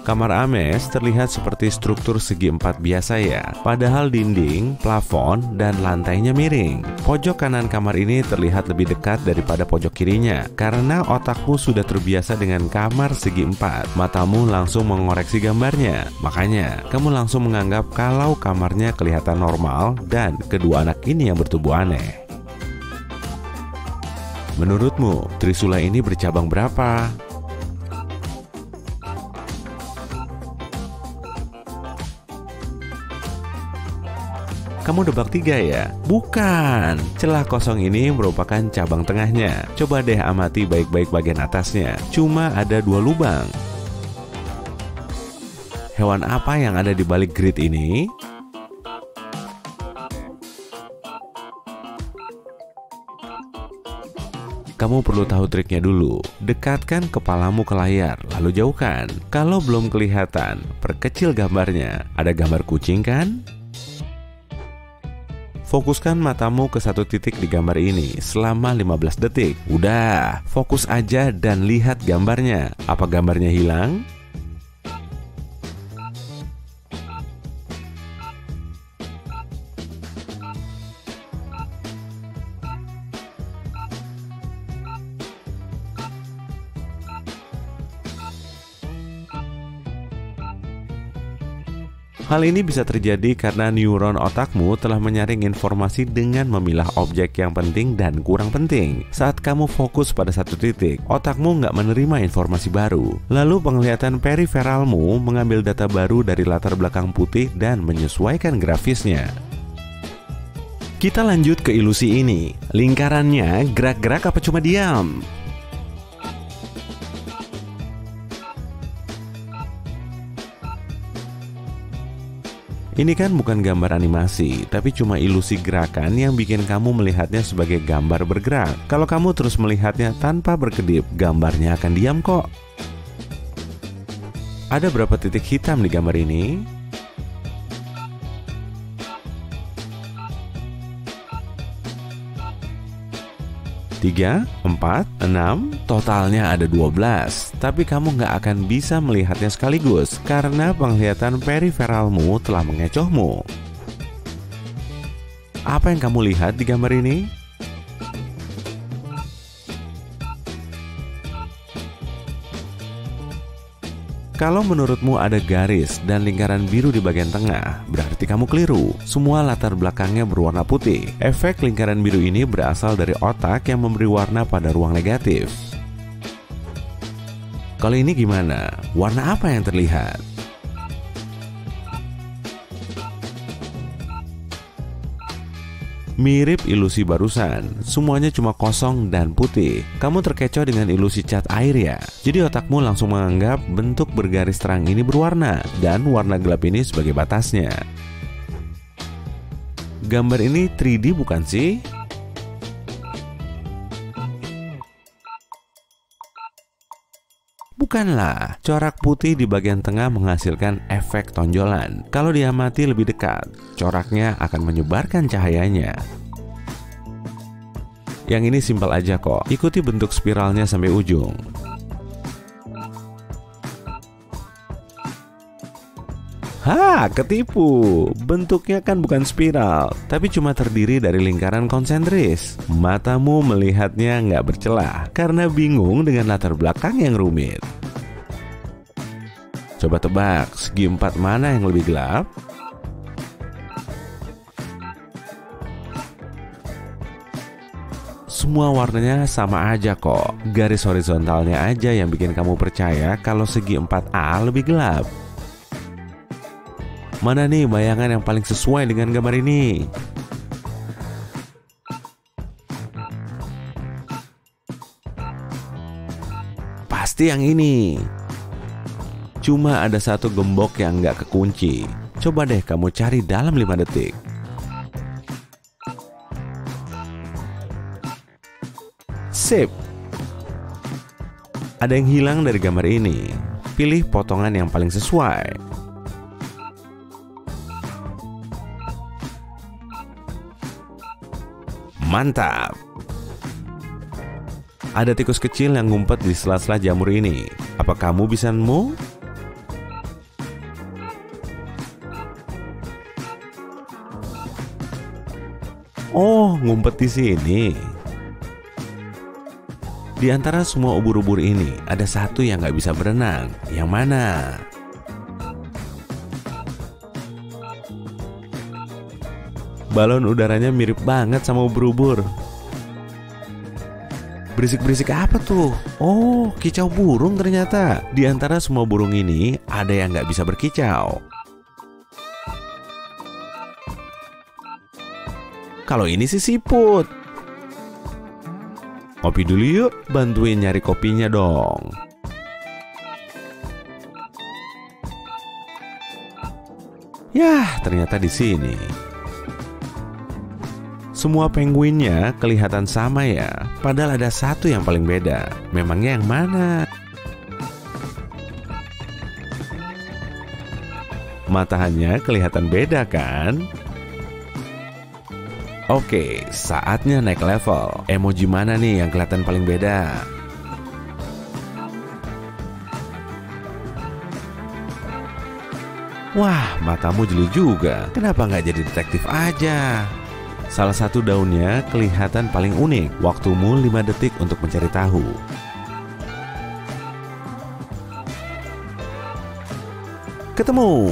Kamar Ames terlihat seperti struktur segi empat biasa ya, padahal dinding, plafon, dan lantainya miring. Pojok kanan kamar ini terlihat lebih dekat daripada pojok kirinya. Karena otakmu sudah terbiasa dengan kamar segi empat, matamu langsung mengoreksi gambarnya. Makanya, kamu langsung menganggap kalau kamarnya kelihatan normal dan kedua anak ini yang bertubuh aneh. Menurutmu, trisula ini bercabang berapa? Kamu nebak 3 ya? Bukan. Celah kosong ini merupakan cabang tengahnya. Coba deh amati baik-baik bagian atasnya. Cuma ada 2 lubang. Hewan apa yang ada di balik grid ini? Kamu perlu tahu triknya dulu. Dekatkan kepalamu ke layar, lalu jauhkan. Kalau belum kelihatan, perkecil gambarnya. Ada gambar kucing kan? Fokuskan matamu ke satu titik di gambar ini selama 15 detik. Udah, fokus aja dan lihat gambarnya. Apa gambarnya hilang? Hal ini bisa terjadi karena neuron otakmu telah menyaring informasi dengan memilah objek yang penting dan kurang penting. Saat kamu fokus pada satu titik, otakmu nggak menerima informasi baru. Lalu penglihatan periferalmu mengambil data baru dari latar belakang putih dan menyesuaikan grafisnya. Kita lanjut ke ilusi ini. Lingkarannya gerak-gerak apa cuma diam? Ini kan bukan gambar animasi, tapi cuma ilusi gerakan yang bikin kamu melihatnya sebagai gambar bergerak. Kalau kamu terus melihatnya tanpa berkedip, gambarnya akan diam kok. Ada berapa titik hitam di gambar ini? 3, 4, 6, totalnya ada 12. Tapi kamu nggak akan bisa melihatnya sekaligus karena penglihatan periferalmu telah mengecohmu. Apa yang kamu lihat di gambar ini? Kalau menurutmu ada garis dan lingkaran biru di bagian tengah, berarti kamu keliru. Semua latar belakangnya berwarna putih. Efek lingkaran biru ini berasal dari otak yang memberi warna pada ruang negatif. Kalau ini gimana? Warna apa yang terlihat? Mirip ilusi barusan, semuanya cuma kosong dan putih. Kamu terkecoh dengan ilusi cat air ya? Jadi otakmu langsung menganggap bentuk bergaris terang ini berwarna dan warna gelap ini sebagai batasnya. Gambar ini 3D bukan sih? Bukanlah, corak putih di bagian tengah menghasilkan efek tonjolan. Kalau diamati lebih dekat, coraknya akan menyebarkan cahayanya. Yang ini simpel aja kok, ikuti bentuk spiralnya sampai ujung. Ha, ketipu. Bentuknya kan bukan spiral, tapi cuma terdiri dari lingkaran konsentris. Matamu melihatnya nggak bercelah karena bingung dengan latar belakang yang rumit. Coba tebak, segi empat mana yang lebih gelap? Semua warnanya sama aja kok. Garis horizontalnya aja yang bikin kamu percaya kalau segi 4A lebih gelap. Mana nih bayangan yang paling sesuai dengan gambar ini? Pasti yang ini. Cuma ada satu gembok yang nggak kekunci. Coba deh kamu cari dalam 5 detik. Sip. Ada yang hilang dari gambar ini. Pilih potongan yang paling sesuai. Mantap. Ada tikus kecil yang ngumpet di sela-sela jamur ini. Apa kamu bisa nemu? Oh, ngumpet di sini. Di antara semua ubur-ubur ini, ada satu yang nggak bisa berenang. Yang mana? Balon udaranya mirip banget sama ubur-ubur. Berisik-berisik apa tuh? Oh, kicau burung ternyata. Di antara semua burung ini, ada yang nggak bisa berkicau. Kalau ini sih siput. Kopi dulu yuk, bantuin nyari kopinya dong. Yah, ternyata di sini. Semua penguinnya kelihatan sama ya, padahal ada satu yang paling beda. Memangnya yang mana? Matanya kelihatan beda kan? Oke, saatnya naik level. Emoji mana nih yang kelihatan paling beda? Wah, matamu jeli juga. Kenapa nggak jadi detektif aja? Salah satu daunnya kelihatan paling unik. Waktumu 5 detik untuk mencari tahu. Ketemu.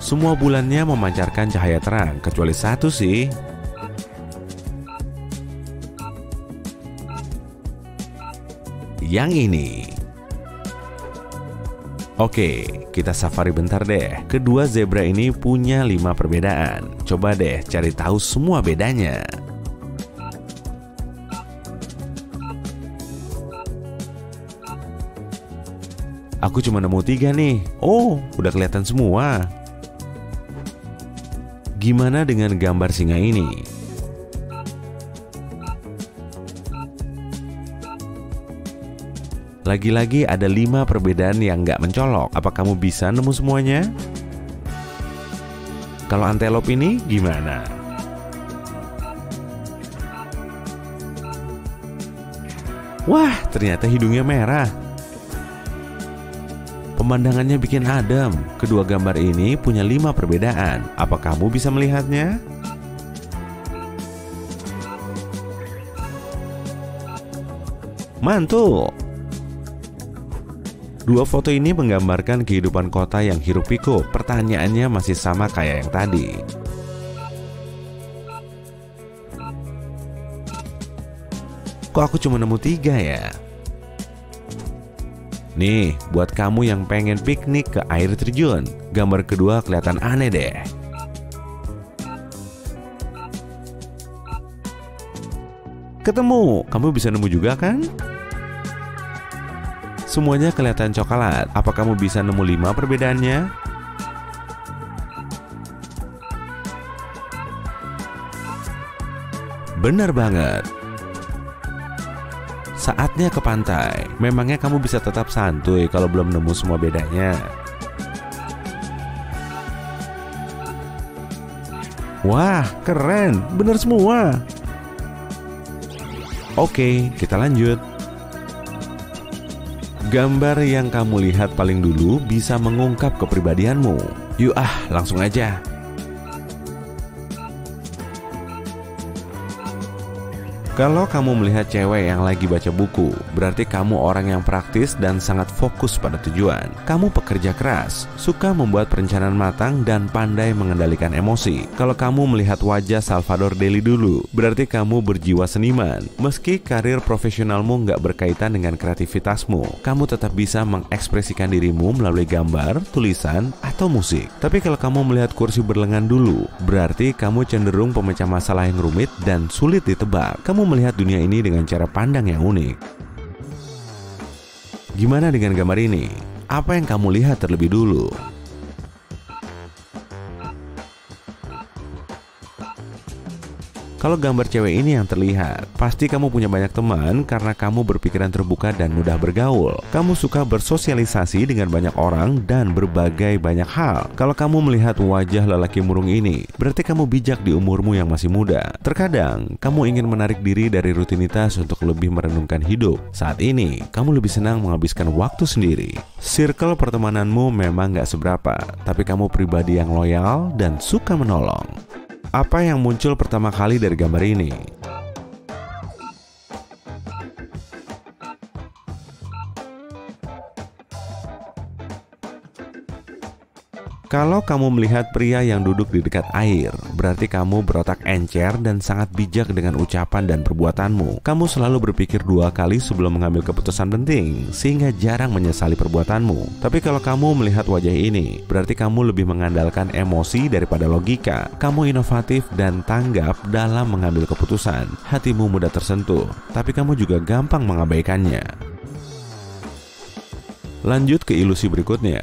Semua bulannya memancarkan cahaya terang, kecuali satu sih. Yang ini. Oke, kita safari bentar deh. Kedua zebra ini punya 5 perbedaan. Coba deh cari tahu semua bedanya. Aku cuma nemu 3 nih. Oh, udah kelihatan semua. Gimana dengan gambar singa ini? Lagi-lagi ada 5 perbedaan yang nggak mencolok. Apa kamu bisa nemu semuanya? Kalau antelop ini gimana? Wah, ternyata hidungnya merah. Pemandangannya bikin adem. Kedua gambar ini punya 5 perbedaan. Apa kamu bisa melihatnya? Mantul! 2 foto ini menggambarkan kehidupan kota yang hiruk-pikuk. Pertanyaannya masih sama kayak yang tadi. Kok aku cuma nemu 3 ya? Nih, buat kamu yang pengen piknik ke air terjun, gambar kedua kelihatan aneh deh. Ketemu, kamu bisa nemu juga kan? Semuanya kelihatan coklat. Apa kamu bisa nemu 5 perbedaannya? Benar banget. Saatnya ke pantai. Memangnya kamu bisa tetap santuy kalau belum nemu semua bedanya? Wah, keren. Bener semua. Oke, kita lanjut. Gambar yang kamu lihat paling dulu bisa mengungkap kepribadianmu. Yuk langsung aja. Kalau kamu melihat cewek yang lagi baca buku, berarti kamu orang yang praktis dan sangat fokus pada tujuan. Kamu pekerja keras, suka membuat perencanaan matang dan pandai mengendalikan emosi. Kalau kamu melihat wajah Salvador Dali dulu, berarti kamu berjiwa seniman. Meski karir profesionalmu nggak berkaitan dengan kreativitasmu, kamu tetap bisa mengekspresikan dirimu melalui gambar, tulisan, atau musik. Tapi kalau kamu melihat kursi berlengan dulu, berarti kamu cenderung pemecah masalah yang rumit dan sulit ditebak. Kamu melihat dunia ini dengan cara pandang yang unik. Gimana dengan gambar ini? Apa yang kamu lihat terlebih dulu? Kalau gambar cewek ini yang terlihat, pasti kamu punya banyak teman karena kamu berpikiran terbuka dan mudah bergaul. Kamu suka bersosialisasi dengan banyak orang dan berbagai banyak hal. Kalau kamu melihat wajah lelaki murung ini, berarti kamu bijak di umurmu yang masih muda. Terkadang, kamu ingin menarik diri dari rutinitas untuk lebih merenungkan hidup. Saat ini, kamu lebih senang menghabiskan waktu sendiri. Circle pertemananmu memang gak seberapa, tapi kamu pribadi yang loyal dan suka menolong. Apa yang muncul pertama kali dari gambar ini? Kalau kamu melihat pria yang duduk di dekat air, berarti kamu berotak encer dan sangat bijak dengan ucapan dan perbuatanmu. Kamu selalu berpikir 2 kali sebelum mengambil keputusan penting, sehingga jarang menyesali perbuatanmu. Tapi kalau kamu melihat wajah ini, berarti kamu lebih mengandalkan emosi daripada logika. Kamu inovatif dan tanggap dalam mengambil keputusan. Hatimu mudah tersentuh, tapi kamu juga gampang mengabaikannya. Lanjut ke ilusi berikutnya.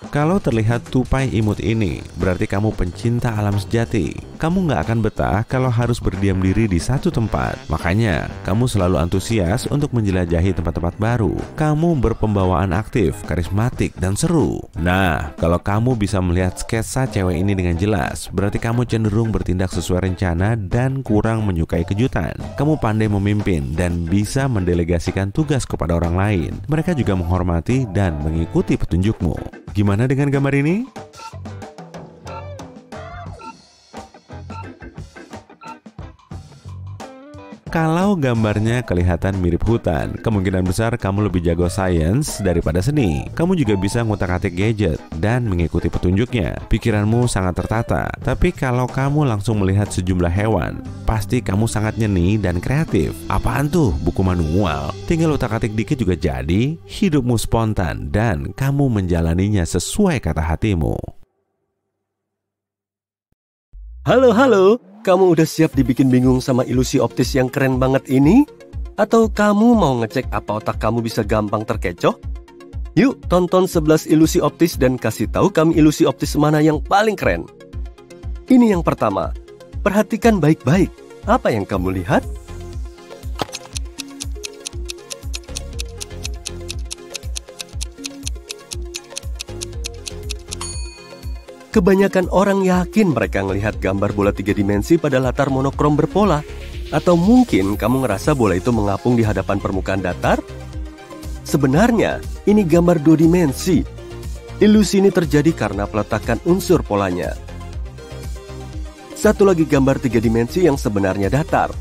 Kalau terlihat tupai imut ini, berarti kamu pencinta alam sejati. Kamu nggak akan betah kalau harus berdiam diri di satu tempat. Makanya, kamu selalu antusias untuk menjelajahi tempat-tempat baru. Kamu berpembawaan aktif, karismatik, dan seru. Nah, kalau kamu bisa melihat sketsa cewek ini dengan jelas, berarti kamu cenderung bertindak sesuai rencana dan kurang menyukai kejutan. Kamu pandai memimpin dan bisa mendelegasikan tugas kepada orang lain. Mereka juga menghormati dan mengikuti petunjukmu. Gimana dengan gambar ini? Kalau gambarnya kelihatan mirip hutan, kemungkinan besar kamu lebih jago sains daripada seni. Kamu juga bisa ngutak-atik gadget dan mengikuti petunjuknya. Pikiranmu sangat tertata. Tapi kalau kamu langsung melihat sejumlah hewan, pasti kamu sangat nyeni dan kreatif. Apaan tuh? Buku manual? Tinggal utak-atik dikit juga jadi. Hidupmu spontan dan kamu menjalaninya sesuai kata hatimu. Halo, kamu udah siap dibikin bingung sama ilusi optis yang keren banget ini? Atau kamu mau ngecek apa otak kamu bisa gampang terkecoh? Yuk tonton 11 ilusi optis dan kasih tahu kami ilusi optis mana yang paling keren. Ini yang pertama, perhatikan baik-baik. Apa yang kamu lihat? Kebanyakan orang yakin mereka melihat gambar bola 3 dimensi pada latar monokrom berpola. Atau mungkin kamu ngerasa bola itu mengapung di hadapan permukaan datar? Sebenarnya, ini gambar 2 dimensi. Ilusi ini terjadi karena peletakan unsur polanya. Satu lagi gambar 3 dimensi yang sebenarnya datar.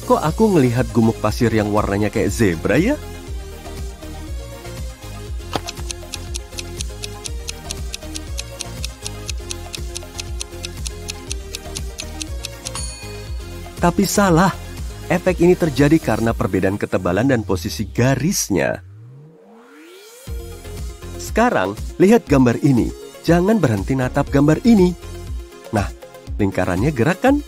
Kok aku ngelihat gumuk pasir yang warnanya kayak zebra ya? Tapi salah, efek ini terjadi karena perbedaan ketebalan dan posisi garisnya. Sekarang, lihat gambar ini. Jangan berhenti natap gambar ini. Nah, lingkarannya gerak kan?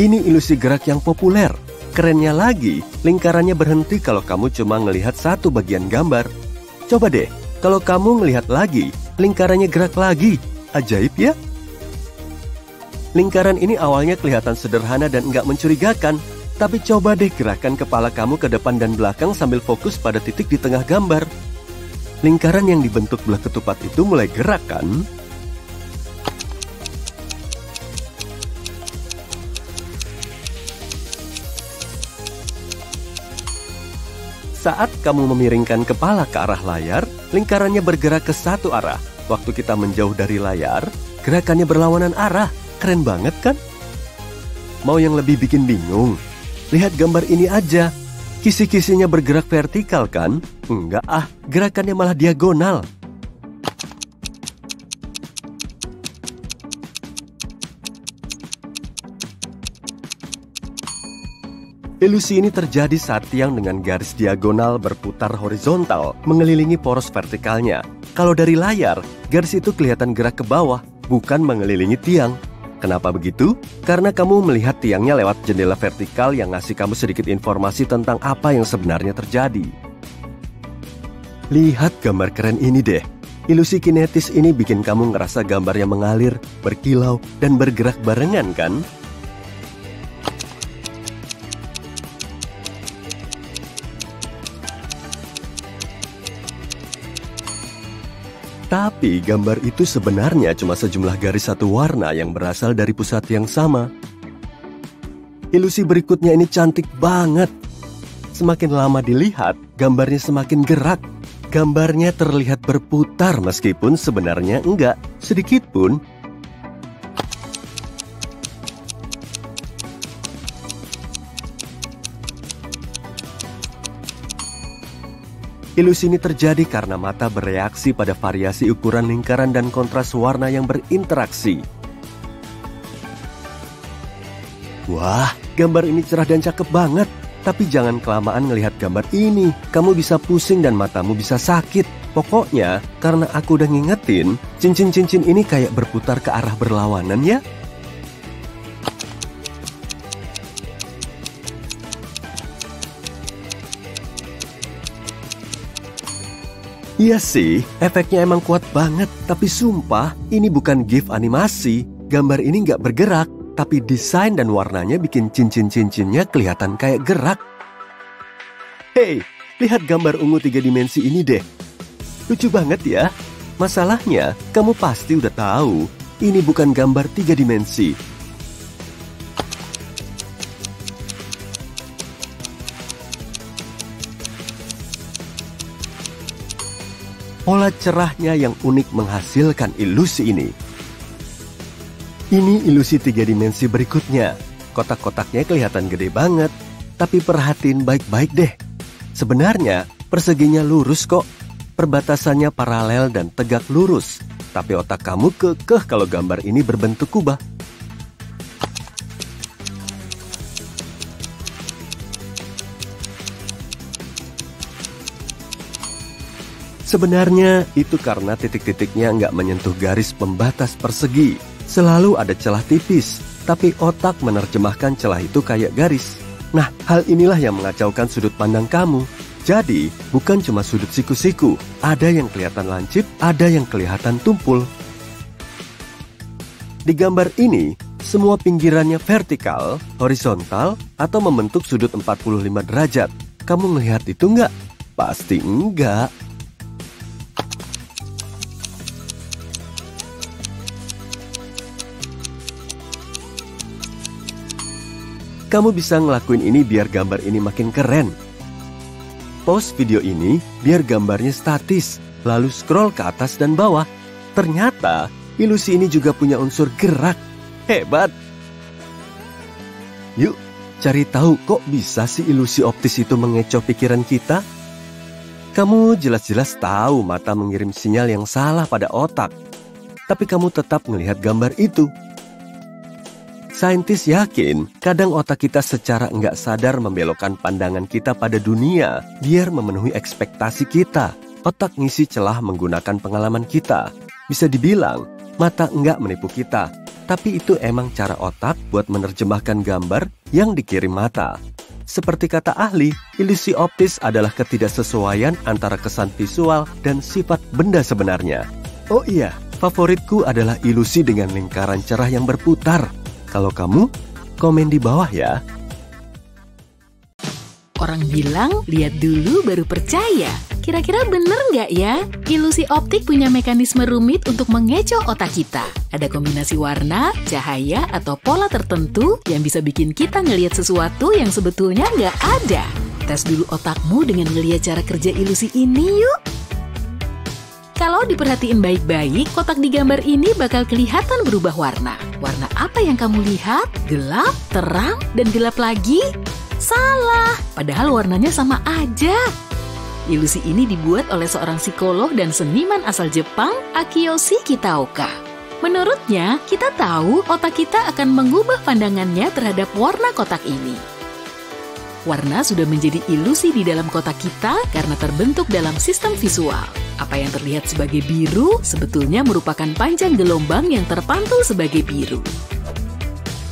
Ini ilusi gerak yang populer. Kerennya lagi, lingkarannya berhenti kalau kamu cuma ngelihat satu bagian gambar. Coba deh, kalau kamu melihat lagi, lingkarannya gerak lagi. Ajaib ya? Lingkaran ini awalnya kelihatan sederhana dan nggak mencurigakan. Tapi coba deh gerakan kepala kamu ke depan dan belakang sambil fokus pada titik di tengah gambar. Lingkaran yang dibentuk belah ketupat itu mulai gerak kan? Saat kamu memiringkan kepala ke arah layar, lingkarannya bergerak ke satu arah. Waktu kita menjauh dari layar, gerakannya berlawanan arah. Keren banget kan? Mau yang lebih bikin bingung? Lihat gambar ini aja. Kisi-kisinya bergerak vertikal kan? Enggak gerakannya malah diagonal. Ilusi ini terjadi saat tiang dengan garis diagonal berputar horizontal mengelilingi poros vertikalnya. Kalau dari layar, garis itu kelihatan gerak ke bawah, bukan mengelilingi tiang. Kenapa begitu? Karena kamu melihat tiangnya lewat jendela vertikal yang ngasih kamu sedikit informasi tentang apa yang sebenarnya terjadi. Lihat gambar keren ini deh. Ilusi kinetis ini bikin kamu ngerasa gambarnya mengalir, berkilau, dan bergerak barengan kan? Tapi gambar itu sebenarnya cuma sejumlah garis satu warna yang berasal dari pusat yang sama. Ilusi berikutnya ini cantik banget. Semakin lama dilihat, gambarnya semakin gerak. Gambarnya terlihat berputar meskipun sebenarnya enggak, sedikit pun. Ilusi ini terjadi karena mata bereaksi pada variasi ukuran lingkaran dan kontras warna yang berinteraksi. Wah, gambar ini cerah dan cakep banget. Tapi jangan kelamaan ngelihat gambar ini. Kamu bisa pusing dan matamu bisa sakit. Pokoknya, karena aku udah ngingetin, cincin-cincin ini kayak berputar ke arah berlawanan ya. Iya sih, efeknya emang kuat banget. Tapi sumpah, ini bukan GIF animasi. Gambar ini nggak bergerak, tapi desain dan warnanya bikin cincin-cincinnya kelihatan kayak gerak. Hei, lihat gambar ungu 3 dimensi ini deh. Lucu banget ya. Masalahnya, kamu pasti udah tahu, ini bukan gambar 3 dimensi. Pola cerahnya yang unik menghasilkan ilusi ini. Ini ilusi 3 dimensi berikutnya. Kotak-kotaknya kelihatan gede banget. Tapi perhatiin baik-baik deh. Sebenarnya perseginya lurus kok. Perbatasannya paralel dan tegak lurus. Tapi otak kamu kekeh kalau gambar ini berbentuk kubah. Sebenarnya itu karena titik-titiknya nggak menyentuh garis pembatas persegi. Selalu ada celah tipis, tapi otak menerjemahkan celah itu kayak garis. Nah, hal inilah yang mengacaukan sudut pandang kamu. Jadi, bukan cuma sudut siku-siku. Ada yang kelihatan lancip, ada yang kelihatan tumpul. Di gambar ini, semua pinggirannya vertikal, horizontal, atau membentuk sudut 45 derajat. Kamu melihat itu nggak? Pasti enggak. Kamu bisa ngelakuin ini biar gambar ini makin keren. Pause video ini biar gambarnya statis, lalu scroll ke atas dan bawah. Ternyata ilusi ini juga punya unsur gerak. Hebat! Yuk, cari tahu kok bisa sih ilusi optis itu mengecoh pikiran kita? Kamu jelas-jelas tahu mata mengirim sinyal yang salah pada otak. Tapi kamu tetap melihat gambar itu. Saintis yakin, kadang otak kita secara nggak sadar membelokkan pandangan kita pada dunia biar memenuhi ekspektasi kita. Otak ngisi celah menggunakan pengalaman kita. Bisa dibilang, mata nggak menipu kita. Tapi itu emang cara otak buat menerjemahkan gambar yang dikirim mata. Seperti kata ahli, ilusi optis adalah ketidaksesuaian antara kesan visual dan sifat benda sebenarnya. Oh iya, favoritku adalah ilusi dengan lingkaran cerah yang berputar. Kalau kamu, komen di bawah ya. Orang bilang, lihat dulu baru percaya. Kira-kira bener nggak ya? Ilusi optik punya mekanisme rumit untuk mengecoh otak kita. Ada kombinasi warna, cahaya, atau pola tertentu yang bisa bikin kita ngelihat sesuatu yang sebetulnya nggak ada. Tes dulu otakmu dengan ngelihat cara kerja ilusi ini yuk. Kalau diperhatiin baik-baik, kotak di gambar ini bakal kelihatan berubah warna. Warna apa yang kamu lihat? Gelap, terang, dan gelap lagi? Salah, padahal warnanya sama aja. Ilusi ini dibuat oleh seorang psikolog dan seniman asal Jepang, Akiyoshi Kitaoka. Menurutnya, kita tahu otak kita akan mengubah pandangannya terhadap warna kotak ini. Warna sudah menjadi ilusi di dalam kotak kita karena terbentuk dalam sistem visual. Apa yang terlihat sebagai biru sebetulnya merupakan panjang gelombang yang terpantul sebagai biru.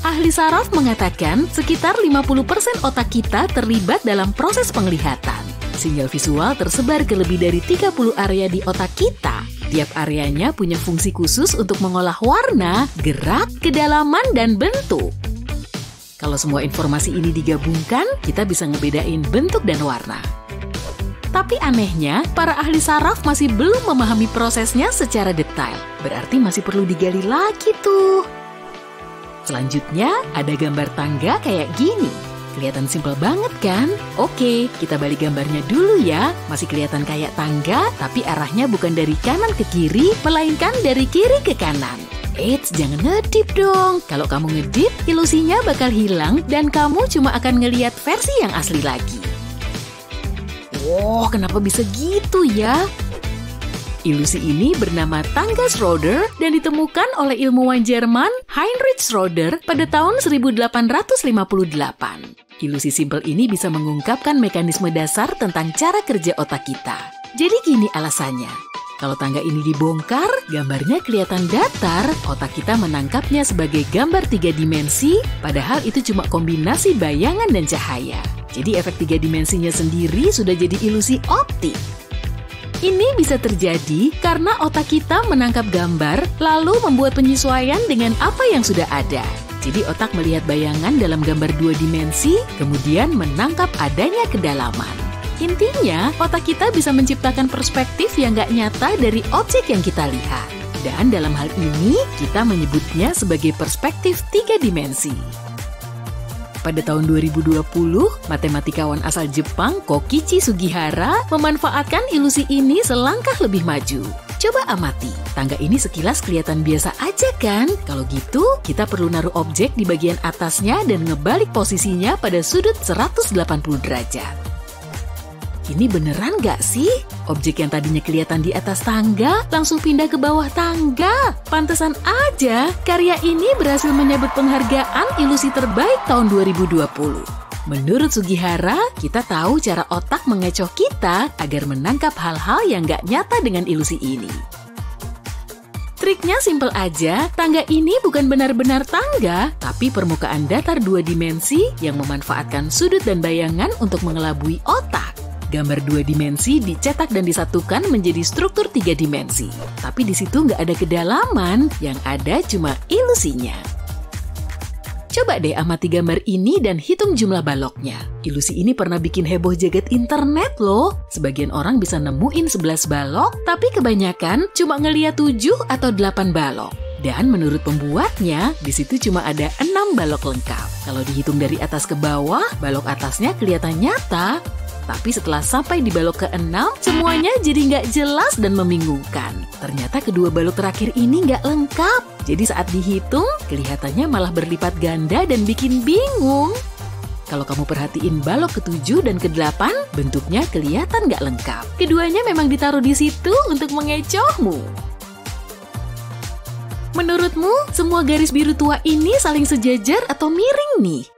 Ahli saraf mengatakan sekitar 50% otak kita terlibat dalam proses penglihatan. Sinyal visual tersebar ke lebih dari 30 area di otak kita. Tiap areanya punya fungsi khusus untuk mengolah warna, gerak, kedalaman, dan bentuk. Kalau semua informasi ini digabungkan, kita bisa ngebedain bentuk dan warna. Tapi anehnya, para ahli saraf masih belum memahami prosesnya secara detail. Berarti masih perlu digali lagi tuh. Selanjutnya, ada gambar tangga kayak gini. Kelihatan simpel banget kan? Oke, kita balik gambarnya dulu ya. Masih kelihatan kayak tangga, tapi arahnya bukan dari kanan ke kiri, melainkan dari kiri ke kanan. Eits, jangan ngedip dong. Kalau kamu ngedip, ilusinya bakal hilang dan kamu cuma akan ngelihat versi yang asli lagi. Wow, kenapa bisa gitu ya? Ilusi ini bernama tangga Schroeder dan ditemukan oleh ilmuwan Jerman Heinrich Schroeder pada tahun 1858. Ilusi simpel ini bisa mengungkapkan mekanisme dasar tentang cara kerja otak kita. Jadi gini alasannya. Kalau tangga ini dibongkar, gambarnya kelihatan datar, otak kita menangkapnya sebagai gambar 3 dimensi, padahal itu cuma kombinasi bayangan dan cahaya. Jadi efek 3 dimensinya sendiri sudah jadi ilusi optik. Ini bisa terjadi karena otak kita menangkap gambar, lalu membuat penyesuaian dengan apa yang sudah ada. Jadi otak melihat bayangan dalam gambar 2 dimensi, kemudian menangkap adanya kedalaman. Intinya, otak kita bisa menciptakan perspektif yang nggak nyata dari objek yang kita lihat. Dan dalam hal ini, kita menyebutnya sebagai perspektif 3 dimensi. Pada tahun 2020, matematikawan asal Jepang Kokichi Sugihara memanfaatkan ilusi ini selangkah lebih maju. Coba amati, tangga ini sekilas kelihatan biasa aja kan? Kalau gitu, kita perlu naruh objek di bagian atasnya dan ngebalik posisinya pada sudut 180 derajat. Ini beneran nggak sih? Objek yang tadinya kelihatan di atas tangga langsung pindah ke bawah tangga. Pantesan aja karya ini berhasil menyabet penghargaan ilusi terbaik tahun 2020. Menurut Sugihara, kita tahu cara otak mengecoh kita agar menangkap hal-hal yang nggak nyata dengan ilusi ini. Triknya simpel aja, tangga ini bukan benar-benar tangga, tapi permukaan datar 2 dimensi yang memanfaatkan sudut dan bayangan untuk mengelabui otak. Gambar 2 dimensi dicetak dan disatukan menjadi struktur 3 dimensi. Tapi di situ nggak ada kedalaman, yang ada cuma ilusinya. Coba deh amati gambar ini dan hitung jumlah baloknya. Ilusi ini pernah bikin heboh jagat internet loh. Sebagian orang bisa nemuin 11 balok, tapi kebanyakan cuma ngeliat 7 atau 8 balok. Dan menurut pembuatnya, di situ cuma ada 6 balok lengkap. Kalau dihitung dari atas ke bawah, balok atasnya kelihatan nyata. Tapi setelah sampai di balok ke-6, semuanya jadi nggak jelas dan membingungkan. Ternyata kedua balok terakhir ini nggak lengkap. Jadi saat dihitung, kelihatannya malah berlipat ganda dan bikin bingung. Kalau kamu perhatiin balok ke-7 dan ke-8, bentuknya kelihatan nggak lengkap. Keduanya memang ditaruh di situ untuk mengecohmu. Menurutmu, semua garis biru tua ini saling sejajar atau miring nih?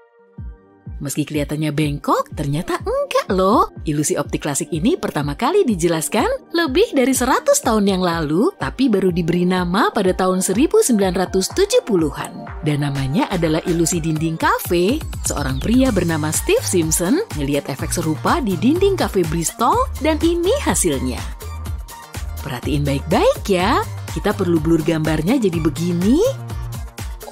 Meski kelihatannya bengkok, ternyata enggak loh. Ilusi optik klasik ini pertama kali dijelaskan lebih dari 100 tahun yang lalu, tapi baru diberi nama pada tahun 1970-an. Dan namanya adalah ilusi dinding kafe. Seorang pria bernama Steve Simpson ngelihat efek serupa di dinding kafe Bristol, dan ini hasilnya. Perhatiin baik-baik ya, kita perlu blur gambarnya jadi begini.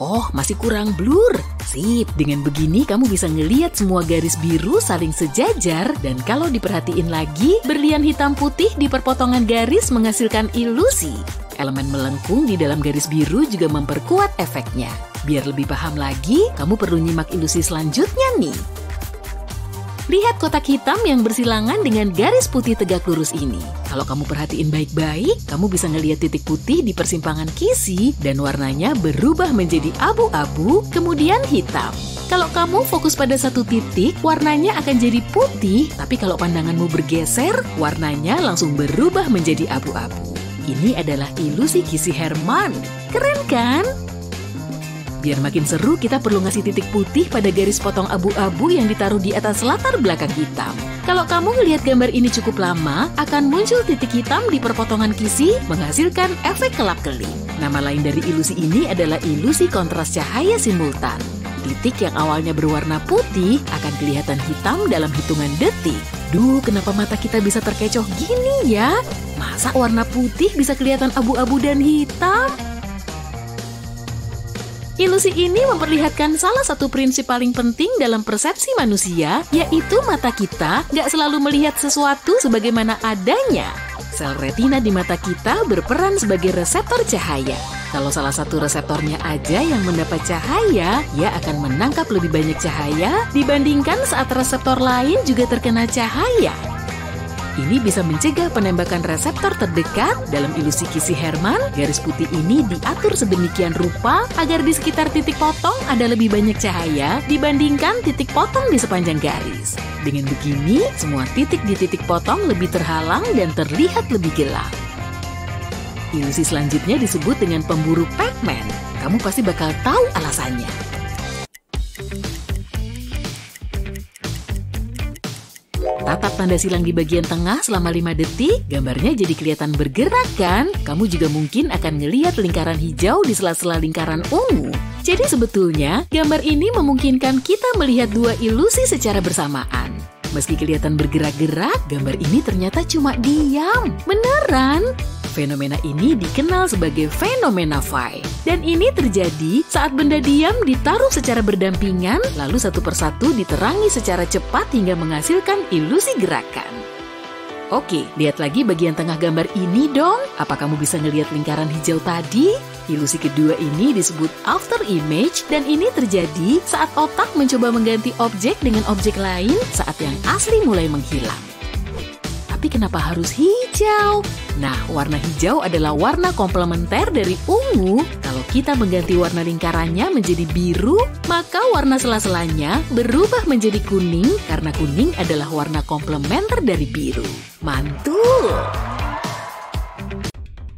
Oh, masih kurang blur. Sip, dengan begini kamu bisa ngelihat semua garis biru saling sejajar, dan kalau diperhatiin lagi, berlian hitam putih di perpotongan garis menghasilkan ilusi. Elemen melengkung di dalam garis biru juga memperkuat efeknya. Biar lebih paham lagi, kamu perlu nyimak ilusi selanjutnya nih. Lihat kotak hitam yang bersilangan dengan garis putih tegak lurus ini. Kalau kamu perhatiin baik-baik, kamu bisa ngelihat titik putih di persimpangan kisi dan warnanya berubah menjadi abu-abu, kemudian hitam. Kalau kamu fokus pada satu titik, warnanya akan jadi putih, tapi kalau pandanganmu bergeser, warnanya langsung berubah menjadi abu-abu. Ini adalah ilusi kisi Hermann. Keren kan? Biar makin seru, kita perlu ngasih titik putih pada garis potong abu-abu yang ditaruh di atas latar belakang hitam. Kalau kamu ngelihat gambar ini cukup lama, akan muncul titik hitam di perpotongan kisi, menghasilkan efek kelap-kelip. Nama lain dari ilusi ini adalah ilusi kontras cahaya simultan. Titik yang awalnya berwarna putih akan kelihatan hitam dalam hitungan detik. Duh, kenapa mata kita bisa terkecoh gini ya? Masa warna putih bisa kelihatan abu-abu dan hitam? Ilusi ini memperlihatkan salah satu prinsip paling penting dalam persepsi manusia, yaitu mata kita nggak selalu melihat sesuatu sebagaimana adanya. Sel retina di mata kita berperan sebagai reseptor cahaya. Kalau salah satu reseptornya aja yang mendapat cahaya, ia akan menangkap lebih banyak cahaya dibandingkan saat reseptor lain juga terkena cahaya. Ini bisa mencegah penembakan reseptor terdekat. Dalam ilusi Kisi Herman, garis putih ini diatur sedemikian rupa agar di sekitar titik potong ada lebih banyak cahaya dibandingkan titik potong di sepanjang garis. Dengan begini, semua titik di titik potong lebih terhalang dan terlihat lebih gelap. Ilusi selanjutnya disebut dengan pemburu Pac-Man. Kamu pasti bakal tahu alasannya. Tatap tanda silang di bagian tengah selama 5 detik, gambarnya jadi kelihatan bergerak kan? Kamu juga mungkin akan ngelihat lingkaran hijau di sela-sela lingkaran ungu. Jadi sebetulnya, gambar ini memungkinkan kita melihat dua ilusi secara bersamaan. Meski kelihatan bergerak-gerak, gambar ini ternyata cuma diam. Beneran! Fenomena ini dikenal sebagai fenomena phi. Dan ini terjadi saat benda diam ditaruh secara berdampingan, lalu satu persatu diterangi secara cepat hingga menghasilkan ilusi gerakan. Oke, lihat lagi bagian tengah gambar ini dong. Apa kamu bisa ngelihat lingkaran hijau tadi? Ilusi kedua ini disebut after image, dan ini terjadi saat otak mencoba mengganti objek dengan objek lain saat yang asli mulai menghilang. Tapi kenapa harus hijau? Nah, warna hijau adalah warna komplementer dari ungu. Kalau kita mengganti warna lingkarannya menjadi biru, maka warna sela-selanya berubah menjadi kuning karena kuning adalah warna komplementer dari biru. Mantul!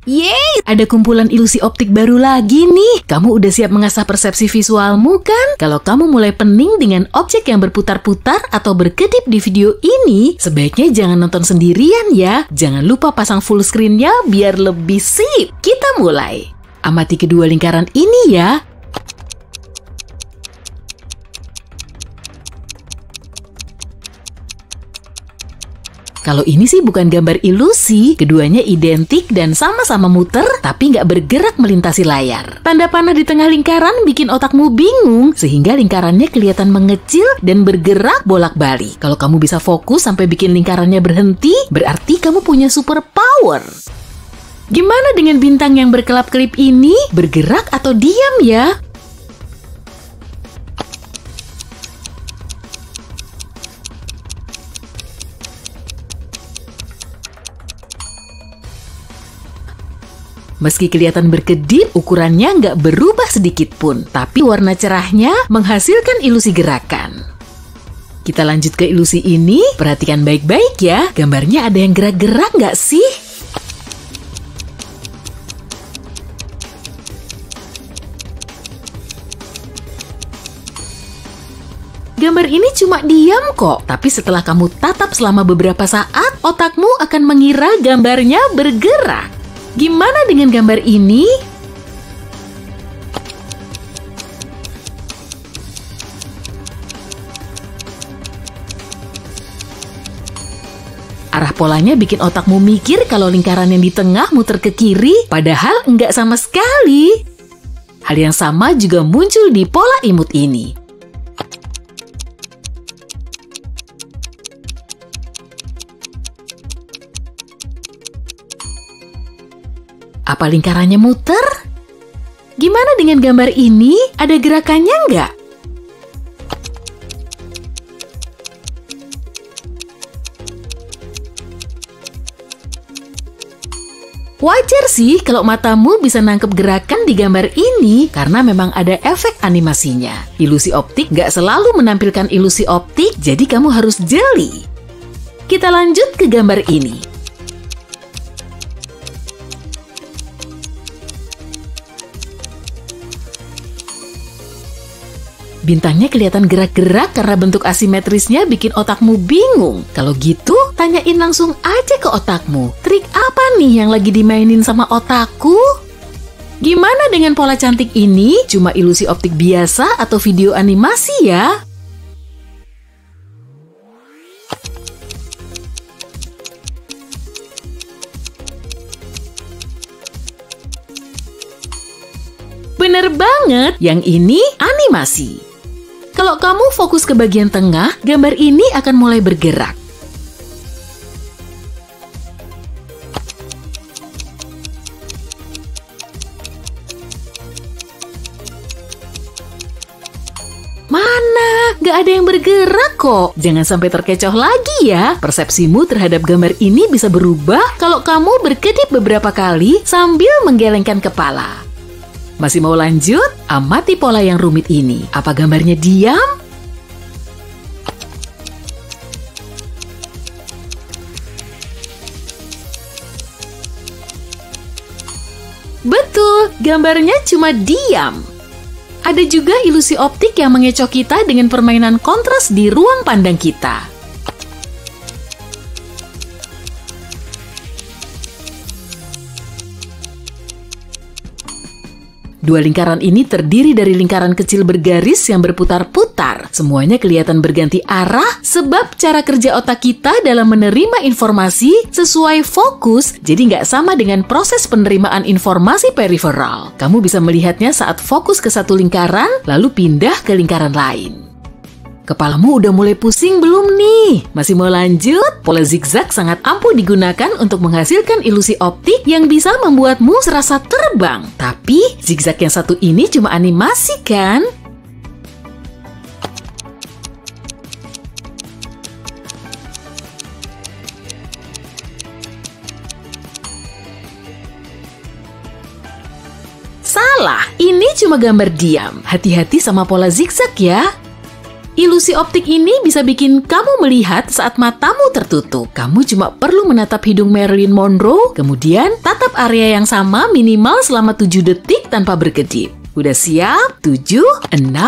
Yeay, ada kumpulan ilusi optik baru lagi nih. Kamu udah siap mengasah persepsi visualmu kan? Kalau kamu mulai pening dengan objek yang berputar-putar atau berkedip di video ini, sebaiknya jangan nonton sendirian ya. Jangan lupa pasang full screen-nya biar lebih sip. Kita mulai. Amati kedua lingkaran ini ya. Kalau ini sih bukan gambar ilusi, keduanya identik dan sama-sama muter, tapi nggak bergerak melintasi layar. Tanda panah di tengah lingkaran bikin otakmu bingung, sehingga lingkarannya kelihatan mengecil dan bergerak bolak-balik. Kalau kamu bisa fokus sampai bikin lingkarannya berhenti, berarti kamu punya super power. Gimana dengan bintang yang berkelap-kelip ini? Bergerak atau diam ya? Meski kelihatan berkedip, ukurannya nggak berubah sedikit pun, tapi warna cerahnya menghasilkan ilusi gerakan. Kita lanjut ke ilusi ini, perhatikan baik-baik ya, gambarnya ada yang gerak-gerak nggak sih? Gambar ini cuma diam kok, tapi setelah kamu tatap selama beberapa saat, otakmu akan mengira gambarnya bergerak. Gimana dengan gambar ini? Arah polanya bikin otakmu mikir kalau lingkaran yang di tengah muter ke kiri, padahal enggak sama sekali. Hal yang sama juga muncul di pola imut ini. Apa lingkarannya muter? Gimana dengan gambar ini? Ada gerakannya nggak? Wajar sih kalau matamu bisa nangkep gerakan di gambar ini karena memang ada efek animasinya. Ilusi optik nggak selalu menampilkan ilusi optik, jadi kamu harus jeli. Kita lanjut ke gambar ini. Bintangnya kelihatan gerak-gerak karena bentuk asimetrisnya bikin otakmu bingung. Kalau gitu, tanyain langsung aja ke otakmu. Trik apa nih yang lagi dimainin sama otakku? Gimana dengan pola cantik ini? Cuma ilusi optik biasa atau video animasi ya? Bener banget, yang ini animasi. Kalau kamu fokus ke bagian tengah, gambar ini akan mulai bergerak. Mana? Gak ada yang bergerak kok. Jangan sampai terkecoh lagi ya. Persepsimu terhadap gambar ini bisa berubah kalau kamu berkedip beberapa kali sambil menggelengkan kepala. Masih mau lanjut? Amati pola yang rumit ini. Apa gambarnya diam? Betul, gambarnya cuma diam. Ada juga ilusi optik yang mengecoh kita dengan permainan kontras di ruang pandang kita. Dua lingkaran ini terdiri dari lingkaran kecil bergaris yang berputar-putar. Semuanya kelihatan berganti arah sebab cara kerja otak kita dalam menerima informasi sesuai fokus, jadi nggak sama dengan proses penerimaan informasi periferal. Kamu bisa melihatnya saat fokus ke satu lingkaran, lalu pindah ke lingkaran lain. Kepalamu udah mulai pusing belum nih? Masih mau lanjut? Pola zigzag sangat ampuh digunakan untuk menghasilkan ilusi optik yang bisa membuatmu serasa terbang. Tapi zigzag yang satu ini cuma animasi kan? Salah, ini cuma gambar diam. Hati-hati sama pola zigzag ya. Ilusi optik ini bisa bikin kamu melihat saat matamu tertutup. Kamu cuma perlu menatap hidung Marilyn Monroe, kemudian tatap area yang sama minimal selama 7 detik tanpa berkedip. Udah siap? 7, 6, 5, 4,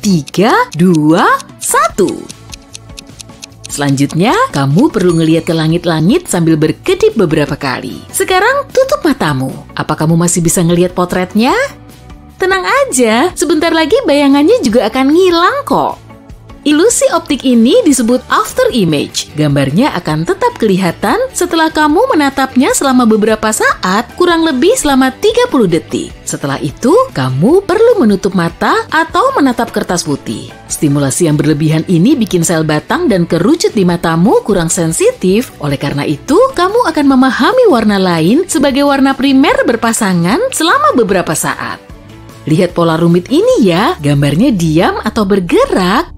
3, 2, 1. Selanjutnya, kamu perlu ngelihat ke langit-langit sambil berkedip beberapa kali. Sekarang tutup matamu. Apa kamu masih bisa ngelihat potretnya? Tenang aja, sebentar lagi bayangannya juga akan ngilang kok. Ilusi optik ini disebut after image. Gambarnya akan tetap kelihatan setelah kamu menatapnya selama beberapa saat, kurang lebih selama 30 detik. Setelah itu, kamu perlu menutup mata atau menatap kertas putih. Stimulasi yang berlebihan ini bikin sel batang dan kerucut di matamu kurang sensitif. Oleh karena itu, kamu akan memahami warna lain sebagai warna primer berpasangan selama beberapa saat. Lihat pola rumit ini ya, gambarnya diam atau bergerak.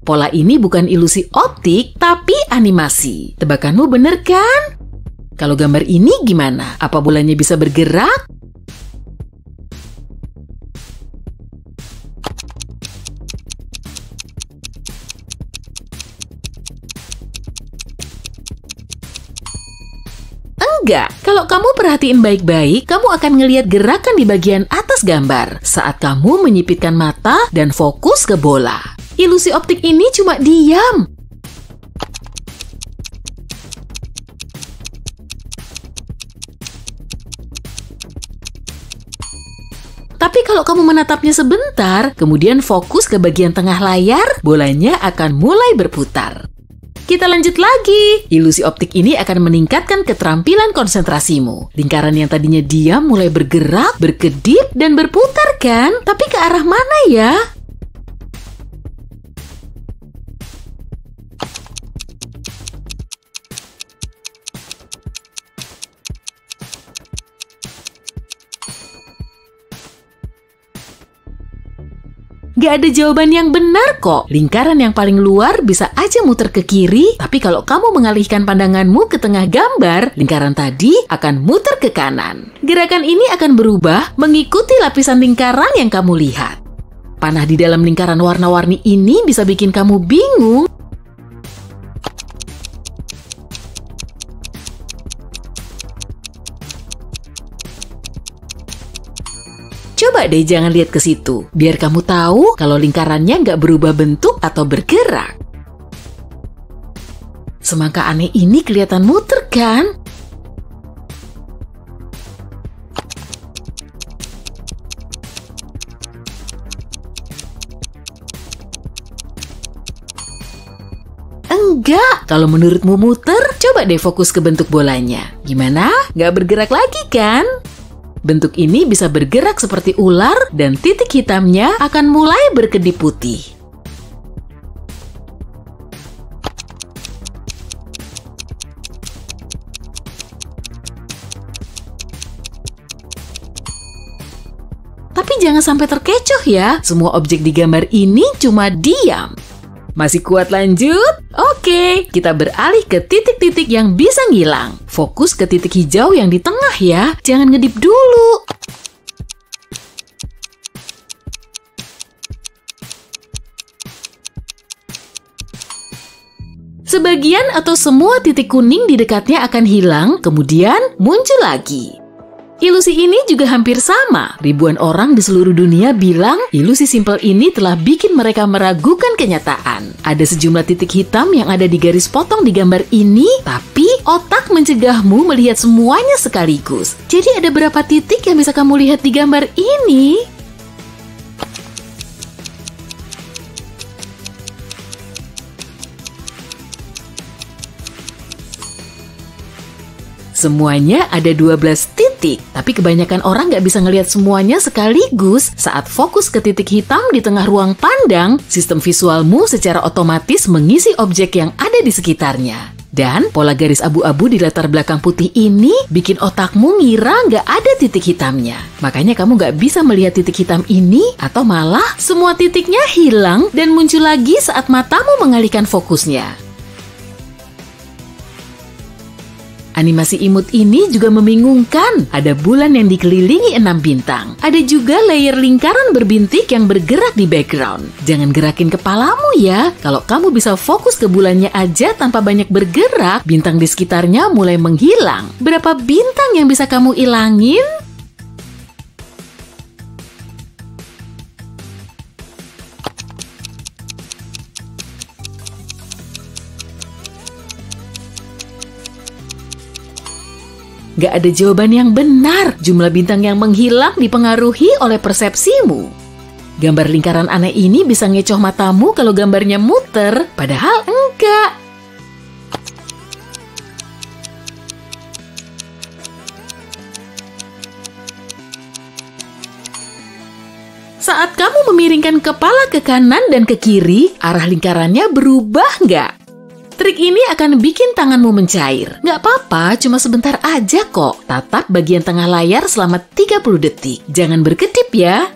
Pola ini bukan ilusi optik, tapi animasi. Tebakanmu bener kan? Kalau gambar ini gimana? Apa bolanya bisa bergerak? Enggak, kalau kamu perhatiin baik-baik, kamu akan ngelihat gerakan di bagian atas gambar saat kamu menyipitkan mata dan fokus ke bola. Ilusi optik ini cuma diam. Tapi kalau kamu menatapnya sebentar, kemudian fokus ke bagian tengah layar, bolanya akan mulai berputar. Kita lanjut lagi. Ilusi optik ini akan meningkatkan keterampilan konsentrasimu. Lingkaran yang tadinya diam mulai bergerak, berkedip, dan berputar kan? Tapi ke arah mana ya? Gak ada jawaban yang benar kok. Lingkaran yang paling luar bisa aja muter ke kiri, tapi kalau kamu mengalihkan pandanganmu ke tengah gambar, lingkaran tadi akan muter ke kanan. Gerakan ini akan berubah mengikuti lapisan lingkaran yang kamu lihat. Panah di dalam lingkaran warna-warni ini bisa bikin kamu bingung. Coba deh jangan lihat ke situ, biar kamu tahu kalau lingkarannya nggak berubah bentuk atau bergerak. Semangka aneh ini kelihatan muter kan? Enggak. Kalau menurutmu muter, coba deh fokus ke bentuk bolanya. Gimana? Nggak bergerak lagi kan? Bentuk ini bisa bergerak seperti ular dan titik hitamnya akan mulai berkedip putih. Tapi jangan sampai terkecoh ya, semua objek di gambar ini cuma diam. Masih kuat lanjut? Oke, kita beralih ke titik-titik yang bisa ngilang. Fokus ke titik hijau yang di tengah ya, jangan ngedip dulu. Sebagian atau semua titik kuning di dekatnya akan hilang, kemudian muncul lagi. Ilusi ini juga hampir sama. Ribuan orang di seluruh dunia bilang ilusi simpel ini telah bikin mereka meragukan kenyataan. Ada sejumlah titik hitam yang ada di garis potong di gambar ini, tapi otak mencegahmu melihat semuanya sekaligus. Jadi ada berapa titik yang bisa kamu lihat di gambar ini? Semuanya ada 12 titik, tapi kebanyakan orang nggak bisa ngelihat semuanya sekaligus. Saat fokus ke titik hitam di tengah ruang pandang, sistem visualmu secara otomatis mengisi objek yang ada di sekitarnya. Dan pola garis abu-abu di latar belakang putih ini bikin otakmu ngira nggak ada titik hitamnya. Makanya kamu nggak bisa melihat titik hitam ini, atau malah semua titiknya hilang dan muncul lagi saat matamu mengalihkan fokusnya. Animasi imut ini juga membingungkan. Ada bulan yang dikelilingi 6 bintang. Ada juga layer lingkaran berbintik yang bergerak di background. Jangan gerakin kepalamu ya. Kalau kamu bisa fokus ke bulannya aja tanpa banyak bergerak, bintang di sekitarnya mulai menghilang. Berapa bintang yang bisa kamu ilangin? Gak ada jawaban yang benar. Jumlah bintang yang menghilang dipengaruhi oleh persepsimu. Gambar lingkaran aneh ini bisa ngecoh matamu kalau gambarnya muter, padahal enggak. Saat kamu memiringkan kepala ke kanan dan ke kiri, arah lingkarannya berubah nggak? Trik ini akan bikin tanganmu mencair. Nggak apa-apa, cuma sebentar aja kok. Tatap bagian tengah layar selama 30 detik. Jangan berkedip ya.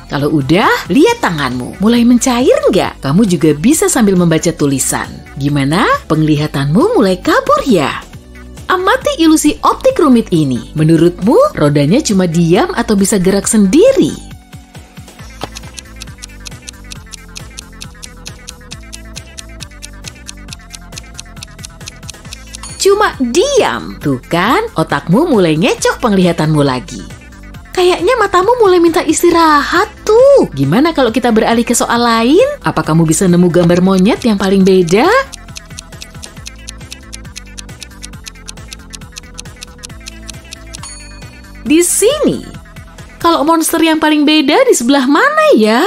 Kalau udah, lihat tanganmu. Mulai mencair nggak? Kamu juga bisa sambil membaca tulisan. Gimana? Penglihatanmu mulai kabur ya? Amati ilusi optik rumit ini. Menurutmu, rodanya cuma diam atau bisa gerak sendiri? Cuma diam. Tuh kan, otakmu mulai ngecoh penglihatanmu lagi. Kayaknya matamu mulai minta istirahat tuh. Gimana kalau kita beralih ke soal lain? Apa kamu bisa nemu gambar monyet yang paling beda? Di sini. Kalau monster yang paling beda di sebelah mana ya?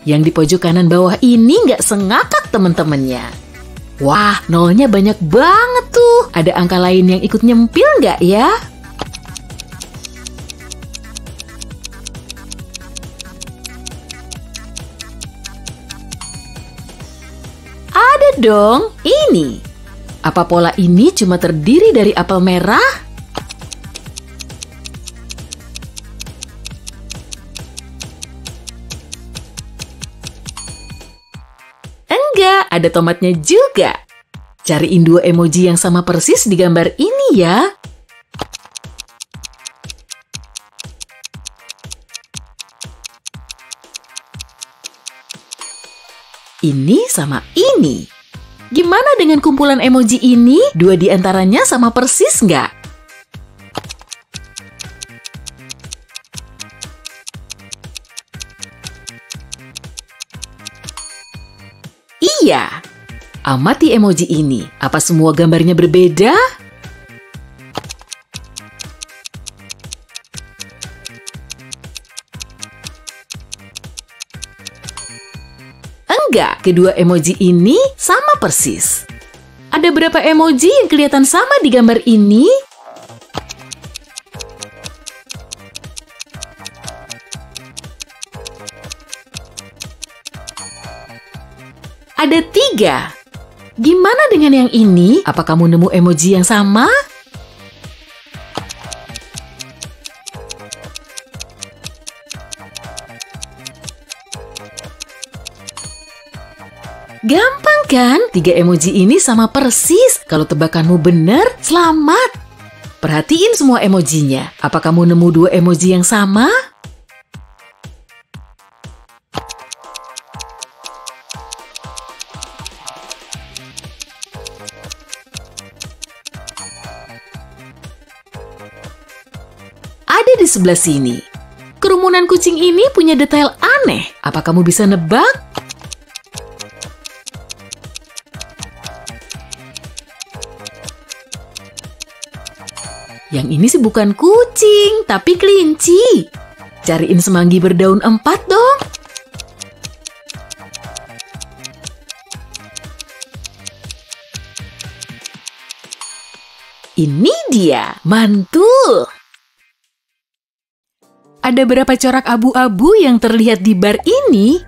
Yang di pojok kanan bawah ini nggak sengakak temen-temennya. Wah, nolnya banyak banget tuh. Ada angka lain yang ikut nyempil nggak ya? Ada dong, ini. Apa pola ini cuma terdiri dari apel merah? Enggak, ada tomatnya juga. Cariin 2 emoji yang sama persis di gambar ini ya. Ini sama ini. Gimana dengan kumpulan emoji ini? Dua di antaranya sama persis nggak? Iya. Amati emoji ini. Apa semua gambarnya berbeda? Enggak, kedua emoji ini sama persis. Ada berapa emoji yang kelihatan sama di gambar ini? Ada 3. Gimana dengan yang ini? Apa kamu nemu emoji yang sama? Gampang kan? 3 emoji ini sama persis. Kalau tebakanmu benar, selamat. Perhatiin semua emojinya. Apa kamu nemu 2 emoji yang sama? Ada di sebelah sini. Kerumunan kucing ini punya detail aneh. Apa kamu bisa nebak? Yang ini sih bukan kucing, tapi kelinci. Cariin semanggi berdaun 4 dong. Ini dia, mantul. Ada berapa corak abu-abu yang terlihat di bar ini?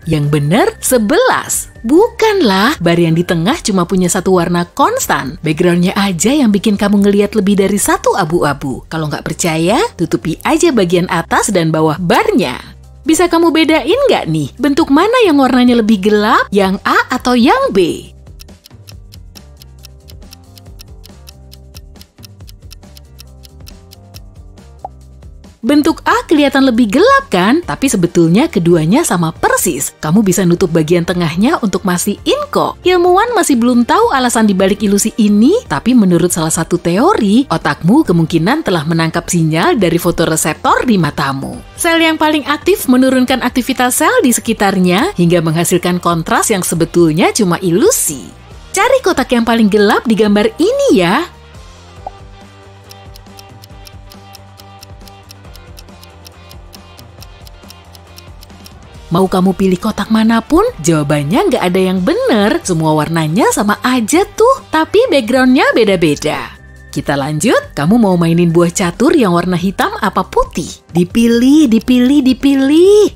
Yang benar 11. Bukanlah, bar yang di tengah cuma punya satu warna konstan. Backgroundnya aja yang bikin kamu ngelihat lebih dari satu abu-abu. Kalau nggak percaya, tutupi aja bagian atas dan bawah barnya. Bisa kamu bedain nggak nih, bentuk mana yang warnanya lebih gelap, yang A atau yang B? Bentuk A kelihatan lebih gelap kan? Tapi sebetulnya keduanya sama persis. Kamu bisa nutup bagian tengahnya untuk mastiin kok. Ilmuwan masih belum tahu alasan dibalik ilusi ini, tapi menurut salah satu teori, otakmu kemungkinan telah menangkap sinyal dari fotoreseptor di matamu. Sel yang paling aktif menurunkan aktivitas sel di sekitarnya hingga menghasilkan kontras yang sebetulnya cuma ilusi. Cari kotak yang paling gelap di gambar ini ya. Mau kamu pilih kotak manapun, jawabannya nggak ada yang benar. Semua warnanya sama aja tuh, tapi backgroundnya beda-beda. Kita lanjut, kamu mau mainin buah catur yang warna hitam apa putih? Dipilih, dipilih, dipilih.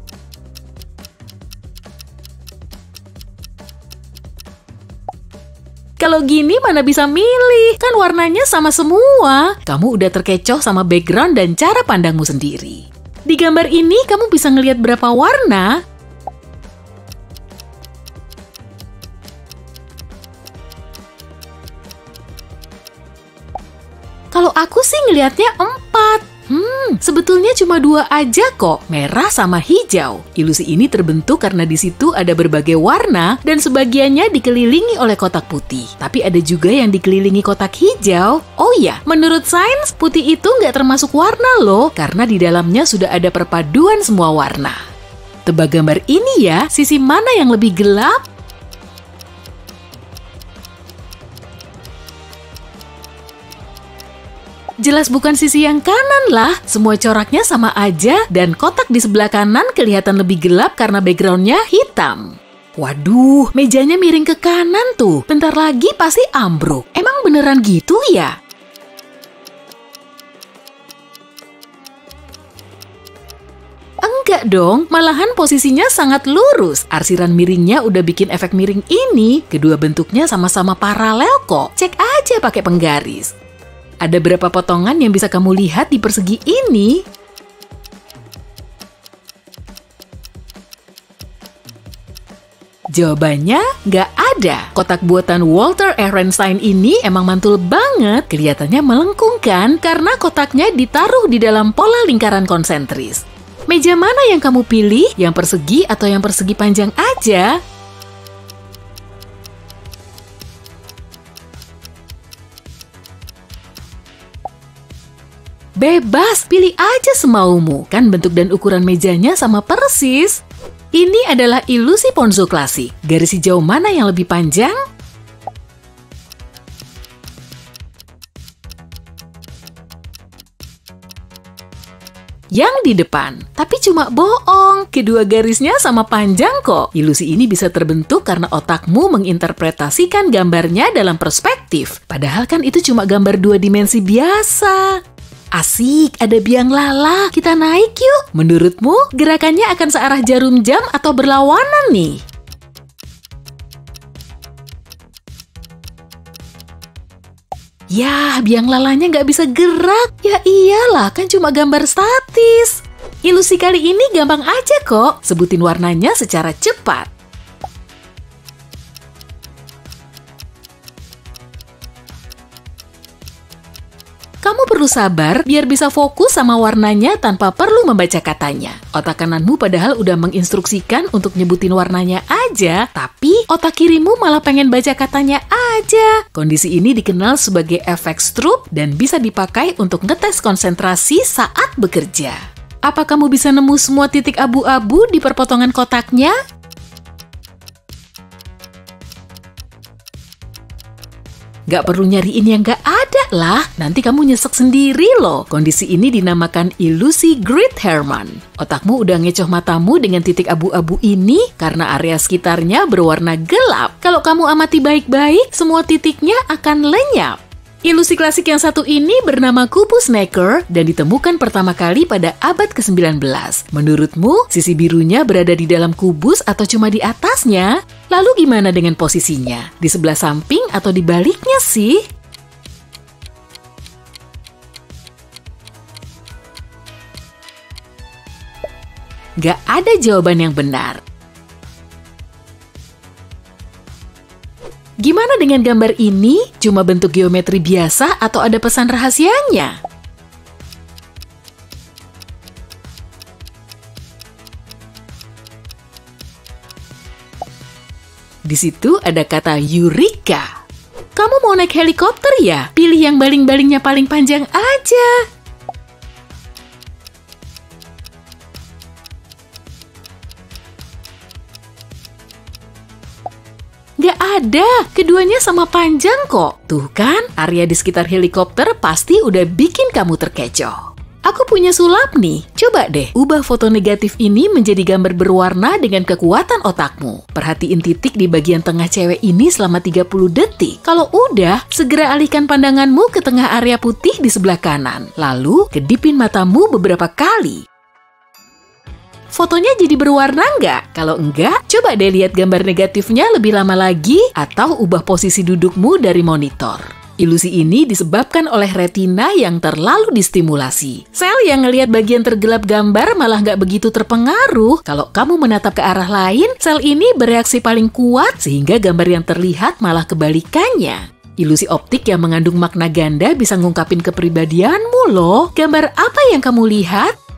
Kalau gini mana bisa milih, kan warnanya sama semua. Kamu udah terkecoh sama background dan cara pandangmu sendiri. Di gambar ini kamu bisa ngelihat berapa warna? Kalau aku sih ngelihatnya 4. Sebetulnya cuma 2 aja kok, merah sama hijau. Ilusi ini terbentuk karena di situ ada berbagai warna dan sebagiannya dikelilingi oleh kotak putih. Tapi ada juga yang dikelilingi kotak hijau. Oh iya, menurut sains, putih itu nggak termasuk warna loh, karena di dalamnya sudah ada perpaduan semua warna. Tebak gambar ini ya, sisi mana yang lebih gelap? Jelas bukan sisi yang kanan lah, semua coraknya sama aja dan kotak di sebelah kanan kelihatan lebih gelap karena backgroundnya hitam. Waduh, mejanya miring ke kanan tuh, bentar lagi pasti ambruk. Emang beneran gitu ya? Enggak dong, malahan posisinya sangat lurus. Arsiran miringnya udah bikin efek miring ini, kedua bentuknya sama-sama paralel kok. Cek aja pakai penggaris. Ada berapa potongan yang bisa kamu lihat di persegi ini? Jawabannya nggak ada. Kotak buatan Walter Ehrenstein ini emang mantul banget, kelihatannya melengkung kan karena kotaknya ditaruh di dalam pola lingkaran konsentris. Meja mana yang kamu pilih? Yang persegi atau yang persegi panjang aja? Bebas, pilih aja semaumu. Kan bentuk dan ukuran mejanya sama persis. Ini adalah ilusi Ponzo klasik. Garis hijau mana yang lebih panjang? Yang di depan. Tapi cuma bohong. Kedua garisnya sama panjang kok. Ilusi ini bisa terbentuk karena otakmu menginterpretasikan gambarnya dalam perspektif. Padahal kan itu cuma gambar 2 dimensi biasa. Asik, ada biang lala. Kita naik yuk. Menurutmu, gerakannya akan searah jarum jam atau berlawanan nih? Yah, biang lalanya nggak bisa gerak. Ya iyalah, kan cuma gambar statis. Ilusi kali ini gampang aja kok. Sebutin warnanya secara cepat. Kamu perlu sabar biar bisa fokus sama warnanya tanpa perlu membaca katanya. Otak kananmu padahal udah menginstruksikan untuk nyebutin warnanya aja, tapi otak kirimu malah pengen baca katanya aja. Kondisi ini dikenal sebagai efek Stroop dan bisa dipakai untuk ngetes konsentrasi saat bekerja. Apa kamu bisa nemu semua titik abu-abu di perpotongan kotaknya? Gak perlu nyariin yang gak ada lah, nanti kamu nyesek sendiri loh. Kondisi ini dinamakan ilusi Great-Hermann. Otakmu udah ngecoh matamu dengan titik abu-abu ini karena area sekitarnya berwarna gelap. Kalau kamu amati baik-baik, semua titiknya akan lenyap. Ilusi klasik yang satu ini bernama kubus Necker dan ditemukan pertama kali pada abad ke-19. Menurutmu, sisi birunya berada di dalam kubus atau cuma di atasnya? Lalu gimana dengan posisinya? Di sebelah samping atau di baliknya sih? Gak ada jawaban yang benar. Gimana dengan gambar ini? Cuma bentuk geometri biasa atau ada pesan rahasianya? Di situ ada kata Eureka. Kamu mau naik helikopter ya? Pilih yang baling-balingnya paling panjang aja. Gak ada, keduanya sama panjang kok. Tuh kan, area di sekitar helikopter pasti udah bikin kamu terkecoh. Aku punya sulap nih, coba deh ubah foto negatif ini menjadi gambar berwarna dengan kekuatan otakmu. Perhatiin titik di bagian tengah cewek ini selama 30 detik. Kalau udah, segera alihkan pandanganmu ke tengah area putih di sebelah kanan. Lalu, kedipin matamu beberapa kali. Fotonya jadi berwarna nggak? Kalau enggak, coba deh lihat gambar negatifnya lebih lama lagi atau ubah posisi dudukmu dari monitor. Ilusi ini disebabkan oleh retina yang terlalu distimulasi. Sel yang ngelihat bagian tergelap gambar malah nggak begitu terpengaruh. Kalau kamu menatap ke arah lain, sel ini bereaksi paling kuat sehingga gambar yang terlihat malah kebalikannya. Ilusi optik yang mengandung makna ganda bisa ngungkapin kepribadianmu loh. Gambar apa yang kamu lihat?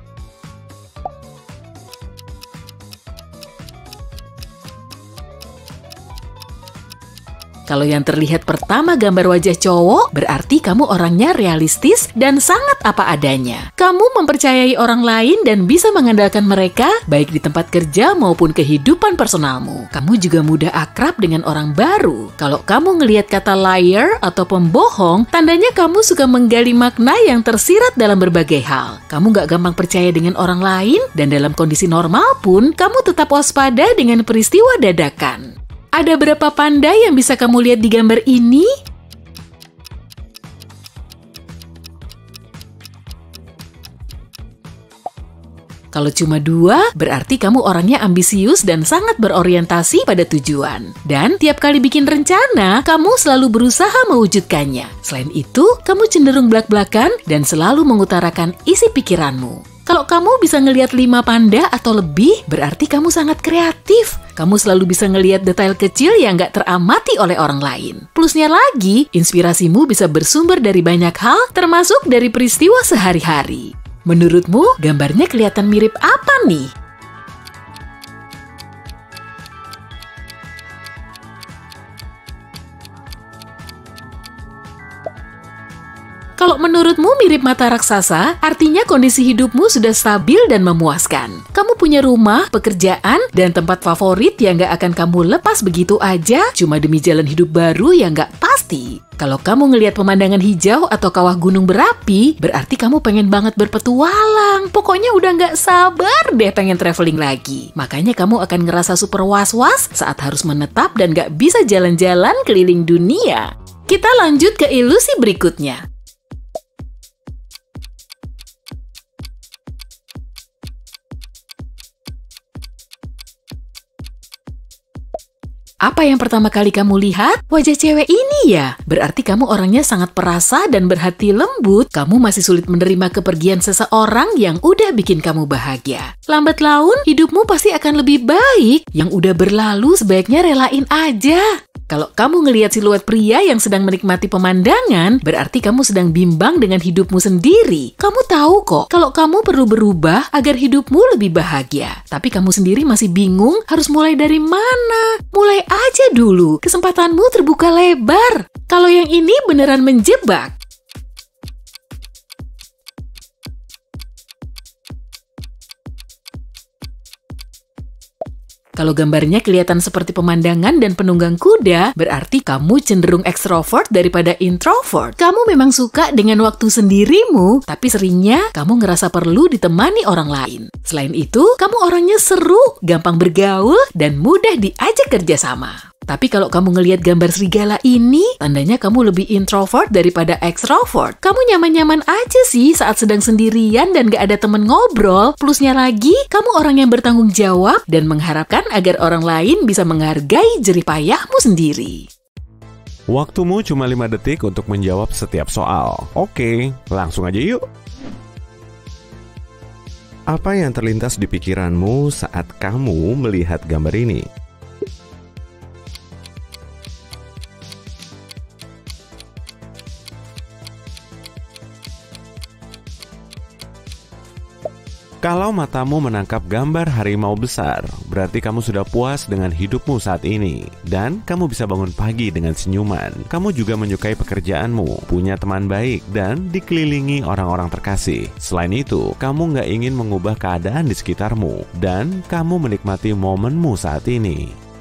Kalau yang terlihat pertama gambar wajah cowok, berarti kamu orangnya realistis dan sangat apa adanya. Kamu mempercayai orang lain dan bisa mengandalkan mereka, baik di tempat kerja maupun kehidupan personalmu. Kamu juga mudah akrab dengan orang baru. Kalau kamu ngelihat kata liar atau pembohong, tandanya kamu suka menggali makna yang tersirat dalam berbagai hal. Kamu gak gampang percaya dengan orang lain, dan dalam kondisi normal pun, kamu tetap waspada dengan peristiwa dadakan. Ada berapa panda yang bisa kamu lihat di gambar ini? Kalau cuma 2, berarti kamu orangnya ambisius dan sangat berorientasi pada tujuan. Dan tiap kali bikin rencana, kamu selalu berusaha mewujudkannya. Selain itu, kamu cenderung belak-belakan dan selalu mengutarakan isi pikiranmu. Kalau kamu bisa ngelihat 5 panda atau lebih, berarti kamu sangat kreatif. Kamu selalu bisa ngelihat detail kecil yang nggak teramati oleh orang lain. Plusnya lagi, inspirasimu bisa bersumber dari banyak hal, termasuk dari peristiwa sehari-hari. Menurutmu, gambarnya kelihatan mirip apa nih? Kalau menurutmu mirip mata raksasa, artinya kondisi hidupmu sudah stabil dan memuaskan. Kamu punya rumah, pekerjaan, dan tempat favorit yang gak akan kamu lepas begitu aja cuma demi jalan hidup baru yang gak pasti. Kalau kamu ngelihat pemandangan hijau atau kawah gunung berapi, berarti kamu pengen banget berpetualang. Pokoknya udah gak sabar deh pengen traveling lagi. Makanya kamu akan ngerasa super was-was saat harus menetap dan gak bisa jalan-jalan keliling dunia. Kita lanjut ke ilusi berikutnya. Apa yang pertama kali kamu lihat? Wajah cewek ini ya? Berarti kamu orangnya sangat perasa dan berhati lembut. Kamu masih sulit menerima kepergian seseorang yang udah bikin kamu bahagia. Lambat laun, hidupmu pasti akan lebih baik. Yang udah berlalu sebaiknya relain aja. Kalau kamu ngelihat siluet pria yang sedang menikmati pemandangan, berarti kamu sedang bimbang dengan hidupmu sendiri. Kamu tahu kok, kalau kamu perlu berubah agar hidupmu lebih bahagia. Tapi kamu sendiri masih bingung harus mulai dari mana. Mulai aja dulu, kesempatanmu terbuka lebar. Kalau yang ini beneran menjebak. Kalau gambarnya kelihatan seperti pemandangan dan penunggang kuda, berarti kamu cenderung ekstrovert daripada introvert. Kamu memang suka dengan waktu sendirimu, tapi seringnya kamu ngerasa perlu ditemani orang lain. Selain itu, kamu orangnya seru, gampang bergaul, dan mudah diajak kerjasama. Tapi kalau kamu ngelihat gambar serigala ini, tandanya kamu lebih introvert daripada extrovert. Kamu nyaman-nyaman aja sih saat sedang sendirian dan gak ada temen ngobrol. Plusnya lagi, kamu orang yang bertanggung jawab dan mengharapkan agar orang lain bisa menghargai jerih payahmu sendiri. Waktumu cuma 5 detik untuk menjawab setiap soal. Oke, langsung aja yuk. Apa yang terlintas di pikiranmu saat kamu melihat gambar ini? Kalau matamu menangkap gambar harimau besar, berarti kamu sudah puas dengan hidupmu saat ini. Dan kamu bisa bangun pagi dengan senyuman. Kamu juga menyukai pekerjaanmu, punya teman baik, dan dikelilingi orang-orang terkasih. Selain itu, kamu nggak ingin mengubah keadaan di sekitarmu. Dan kamu menikmati momenmu saat ini.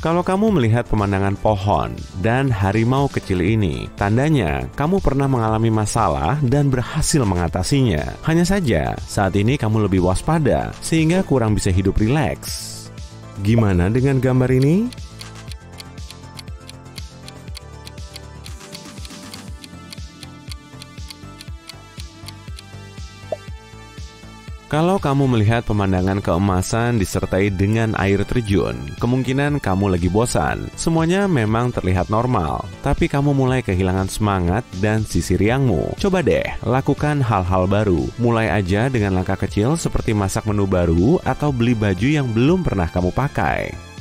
Kalau kamu melihat pemandangan pohon dan harimau kecil ini, tandanya kamu pernah mengalami masalah dan berhasil mengatasinya. Hanya saja, saat ini kamu lebih waspada sehingga kurang bisa hidup rileks. Gimana dengan gambar ini? Kalau kamu melihat pemandangan keemasan disertai dengan air terjun, kemungkinan kamu lagi bosan. Semuanya memang terlihat normal, tapi kamu mulai kehilangan semangat dan sisi riangmu. Coba deh, lakukan hal-hal baru. Mulai aja dengan langkah kecil seperti masak menu baru atau beli baju yang belum pernah kamu pakai.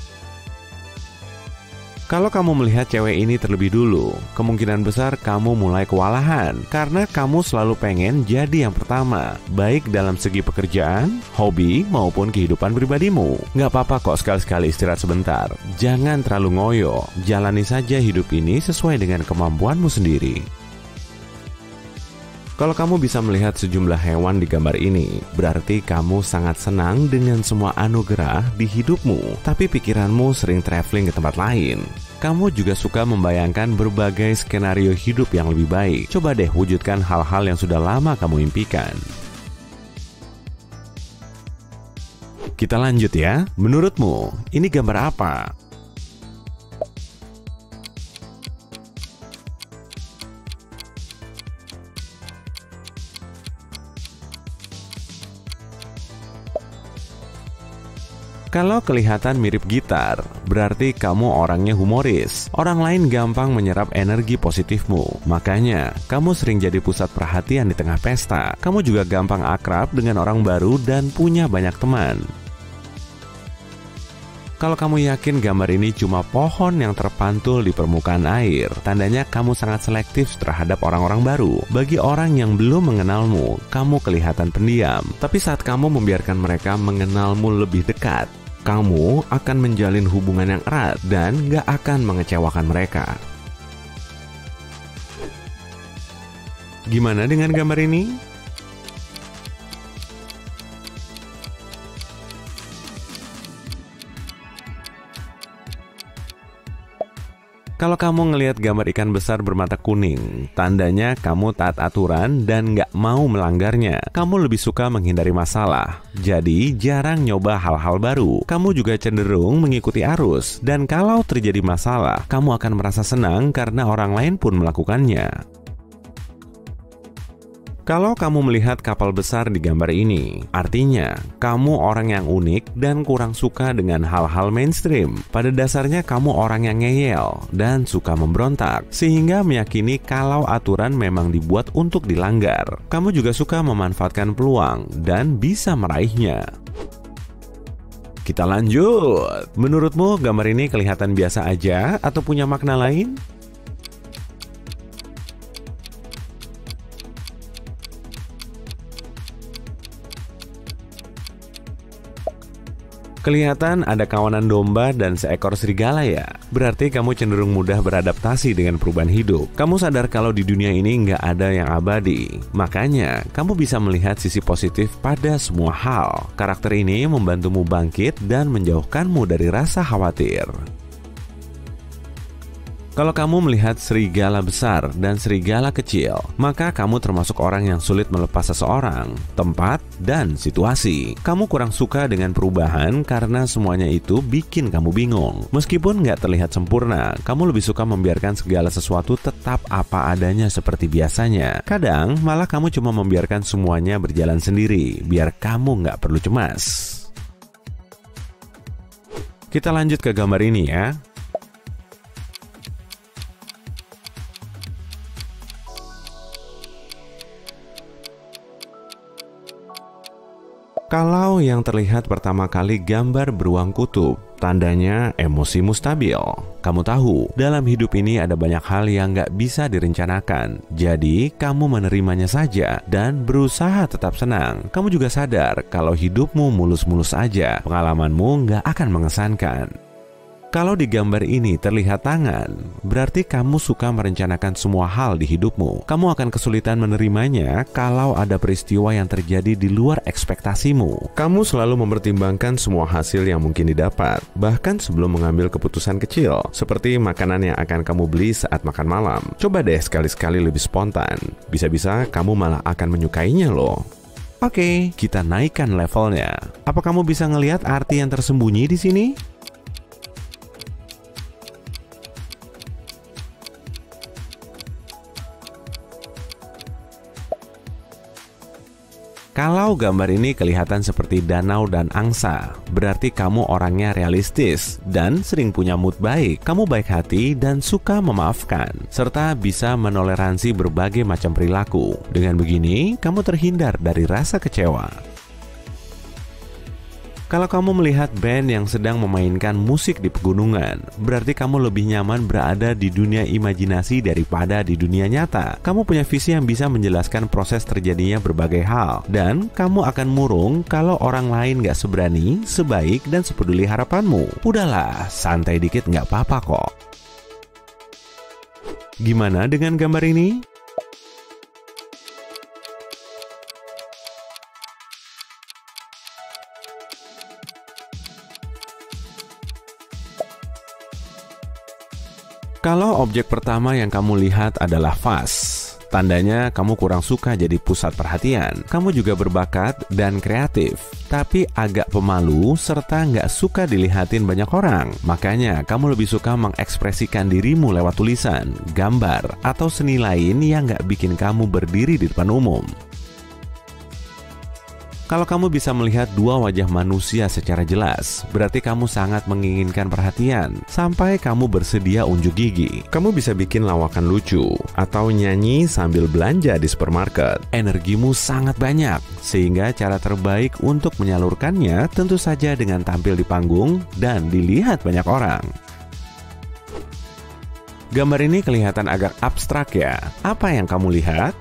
Kalau kamu melihat cewek ini terlebih dulu, kemungkinan besar kamu mulai kewalahan karena kamu selalu pengen jadi yang pertama, baik dalam segi pekerjaan, hobi, maupun kehidupan pribadimu. Nggak apa-apa kok sekali-sekali istirahat sebentar. Jangan terlalu ngoyo, jalani saja hidup ini sesuai dengan kemampuanmu sendiri. Kalau kamu bisa melihat sejumlah hewan di gambar ini, berarti kamu sangat senang dengan semua anugerah di hidupmu, tapi pikiranmu sering traveling ke tempat lain. Kamu juga suka membayangkan berbagai skenario hidup yang lebih baik. Coba deh wujudkan hal-hal yang sudah lama kamu impikan. Kita lanjut ya. Menurutmu, ini gambar apa? Kalau kelihatan mirip gitar, berarti kamu orangnya humoris. Orang lain gampang menyerap energi positifmu. Makanya, kamu sering jadi pusat perhatian di tengah pesta. Kamu juga gampang akrab dengan orang baru dan punya banyak teman. Kalau kamu yakin gambar ini cuma pohon yang terpantul di permukaan air, tandanya kamu sangat selektif terhadap orang-orang baru. Bagi orang yang belum mengenalmu, kamu kelihatan pendiam. Tapi saat kamu membiarkan mereka mengenalmu lebih dekat, kamu akan menjalin hubungan yang erat dan gak akan mengecewakan mereka. Gimana dengan gambar ini? Kalau kamu ngelihat gambar ikan besar bermata kuning, tandanya kamu taat aturan dan nggak mau melanggarnya. Kamu lebih suka menghindari masalah, jadi jarang nyoba hal-hal baru. Kamu juga cenderung mengikuti arus, dan kalau terjadi masalah, kamu akan merasa senang karena orang lain pun melakukannya. Kalau kamu melihat kapal besar di gambar ini, artinya kamu orang yang unik dan kurang suka dengan hal-hal mainstream. Pada dasarnya kamu orang yang ngeyel dan suka memberontak, sehingga meyakini kalau aturan memang dibuat untuk dilanggar. Kamu juga suka memanfaatkan peluang dan bisa meraihnya. Kita lanjut. Menurutmu gambar ini kelihatan biasa aja atau punya makna lain? Kelihatan ada kawanan domba dan seekor serigala ya? Berarti kamu cenderung mudah beradaptasi dengan perubahan hidup. Kamu sadar kalau di dunia ini nggak ada yang abadi. Makanya, kamu bisa melihat sisi positif pada semua hal. Karakter ini membantumu bangkit dan menjauhkanmu dari rasa khawatir. Kalau kamu melihat serigala besar dan serigala kecil, maka kamu termasuk orang yang sulit melepas seseorang, tempat, dan situasi. Kamu kurang suka dengan perubahan karena semuanya itu bikin kamu bingung. Meskipun nggak terlihat sempurna, kamu lebih suka membiarkan segala sesuatu tetap apa adanya seperti biasanya. Kadang malah kamu cuma membiarkan semuanya berjalan sendiri, biar kamu nggak perlu cemas. Kita lanjut ke gambar ini ya. Kalau yang terlihat pertama kali gambar beruang kutub, tandanya emosimu stabil. Kamu tahu, dalam hidup ini ada banyak hal yang nggak bisa direncanakan. Jadi, kamu menerimanya saja dan berusaha tetap senang. Kamu juga sadar kalau hidupmu mulus-mulus aja, pengalamanmu nggak akan mengesankan. Kalau di gambar ini terlihat tangan, berarti kamu suka merencanakan semua hal di hidupmu. Kamu akan kesulitan menerimanya kalau ada peristiwa yang terjadi di luar ekspektasimu. Kamu selalu mempertimbangkan semua hasil yang mungkin didapat, bahkan sebelum mengambil keputusan kecil, seperti makanan yang akan kamu beli saat makan malam. Coba deh sekali-sekali lebih spontan, bisa-bisa kamu malah akan menyukainya loh. Oke, kita naikkan levelnya. Apa kamu bisa ngelihat arti yang tersembunyi di sini? Kalau gambar ini kelihatan seperti danau dan angsa, berarti kamu orangnya realistis dan sering punya mood baik. Kamu baik hati dan suka memaafkan, serta bisa menoleransi berbagai macam perilaku. Dengan begini, kamu terhindar dari rasa kecewa. Kalau kamu melihat band yang sedang memainkan musik di pegunungan, berarti kamu lebih nyaman berada di dunia imajinasi daripada di dunia nyata. Kamu punya visi yang bisa menjelaskan proses terjadinya berbagai hal, dan kamu akan murung kalau orang lain gak seberani, sebaik, dan sepeduli harapanmu. Udahlah, santai dikit gak apa-apa kok. Gimana dengan gambar ini? Kalau objek pertama yang kamu lihat adalah vas, tandanya kamu kurang suka jadi pusat perhatian. Kamu juga berbakat dan kreatif, tapi agak pemalu serta nggak suka dilihatin banyak orang. Makanya kamu lebih suka mengekspresikan dirimu lewat tulisan, gambar, atau seni lain yang nggak bikin kamu berdiri di depan umum. Kalau kamu bisa melihat dua wajah manusia secara jelas, berarti kamu sangat menginginkan perhatian, sampai kamu bersedia unjuk gigi. Kamu bisa bikin lawakan lucu, atau nyanyi sambil belanja di supermarket. Energimu sangat banyak, sehingga cara terbaik untuk menyalurkannya tentu saja dengan tampil di panggung dan dilihat banyak orang. Gambar ini kelihatan agak abstrak ya. Apa yang kamu lihat?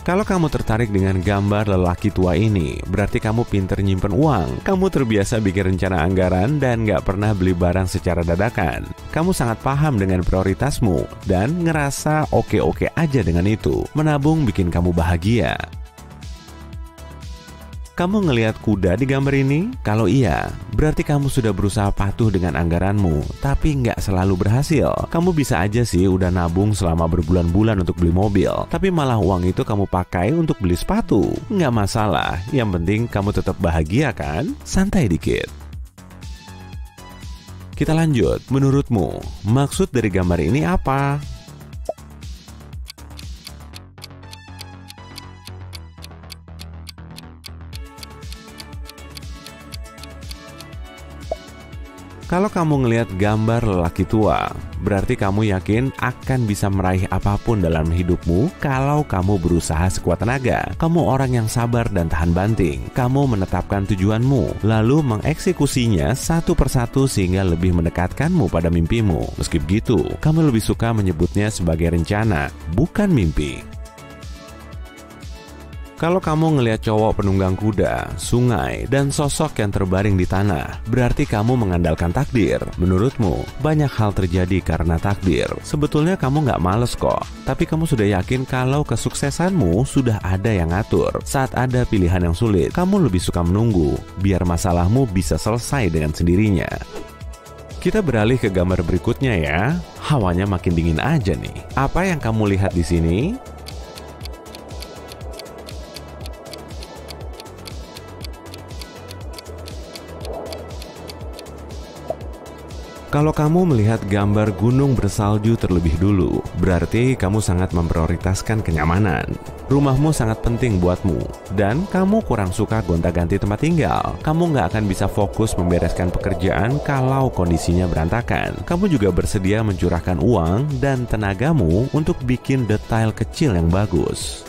Kalau kamu tertarik dengan gambar lelaki tua ini, berarti kamu pinter nyimpen uang. Kamu terbiasa bikin rencana anggaran dan nggak pernah beli barang secara dadakan. Kamu sangat paham dengan prioritasmu dan ngerasa oke-oke aja dengan itu. Menabung bikin kamu bahagia. Kamu ngelihat kuda di gambar ini? Kalau iya, berarti kamu sudah berusaha patuh dengan anggaranmu, tapi nggak selalu berhasil. Kamu bisa aja sih udah nabung selama berbulan-bulan untuk beli mobil, tapi malah uang itu kamu pakai untuk beli sepatu. Nggak masalah, yang penting kamu tetap bahagia kan? Santai dikit. Kita lanjut, menurutmu, maksud dari gambar ini apa? Kalau kamu ngelihat gambar lelaki tua, berarti kamu yakin akan bisa meraih apapun dalam hidupmu kalau kamu berusaha sekuat tenaga. Kamu orang yang sabar dan tahan banting. Kamu menetapkan tujuanmu, lalu mengeksekusinya satu persatu sehingga lebih mendekatkanmu pada mimpimu. Meski begitu, kamu lebih suka menyebutnya sebagai rencana, bukan mimpi. Kalau kamu ngelihat cowok penunggang kuda, sungai, dan sosok yang terbaring di tanah, berarti kamu mengandalkan takdir. Menurutmu, banyak hal terjadi karena takdir. Sebetulnya kamu nggak males kok, tapi kamu sudah yakin kalau kesuksesanmu sudah ada yang ngatur. Saat ada pilihan yang sulit, kamu lebih suka menunggu, biar masalahmu bisa selesai dengan sendirinya. Kita beralih ke gambar berikutnya ya. Hawanya makin dingin aja nih. Apa yang kamu lihat di sini? Kalau kamu melihat gambar gunung bersalju terlebih dulu, berarti kamu sangat memprioritaskan kenyamanan. Rumahmu sangat penting buatmu, dan kamu kurang suka gonta-ganti tempat tinggal. Kamu nggak akan bisa fokus membereskan pekerjaan kalau kondisinya berantakan. Kamu juga bersedia mencurahkan uang dan tenagamu untuk bikin detail kecil yang bagus.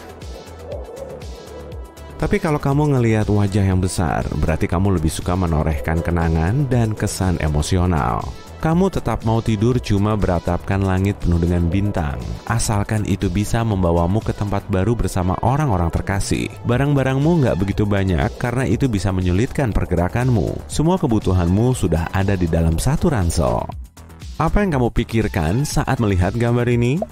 Tapi kalau kamu ngelihat wajah yang besar, berarti kamu lebih suka menorehkan kenangan dan kesan emosional. Kamu tetap mau tidur cuma beratapkan langit penuh dengan bintang, asalkan itu bisa membawamu ke tempat baru bersama orang-orang terkasih. Barang-barangmu nggak begitu banyak karena itu bisa menyulitkan pergerakanmu. Semua kebutuhanmu sudah ada di dalam satu ransel. Apa yang kamu pikirkan saat melihat gambar ini?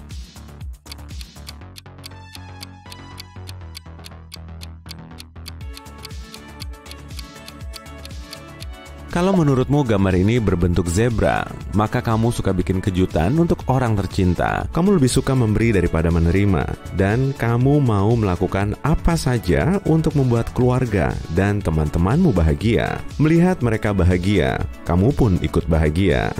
Kalau menurutmu gambar ini berbentuk zebra, maka kamu suka bikin kejutan untuk orang tercinta. Kamu lebih suka memberi daripada menerima, dan kamu mau melakukan apa saja untuk membuat keluarga dan teman-temanmu bahagia. Melihat mereka bahagia, kamu pun ikut bahagia.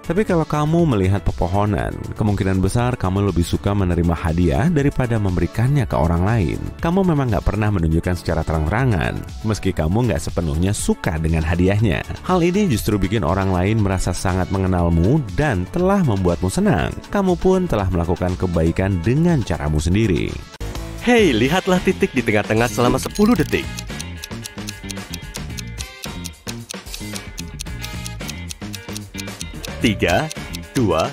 Tapi kalau kamu melihat pepohonan, kemungkinan besar kamu lebih suka menerima hadiah daripada memberikannya ke orang lain. Kamu memang nggak pernah menunjukkan secara terang-terangan, meski kamu nggak sepenuhnya suka dengan hadiahnya. Hal ini justru bikin orang lain merasa sangat mengenalmu dan telah membuatmu senang. Kamu pun telah melakukan kebaikan dengan caramu sendiri. Hei, lihatlah titik di tengah-tengah selama 10 detik. 3, 2,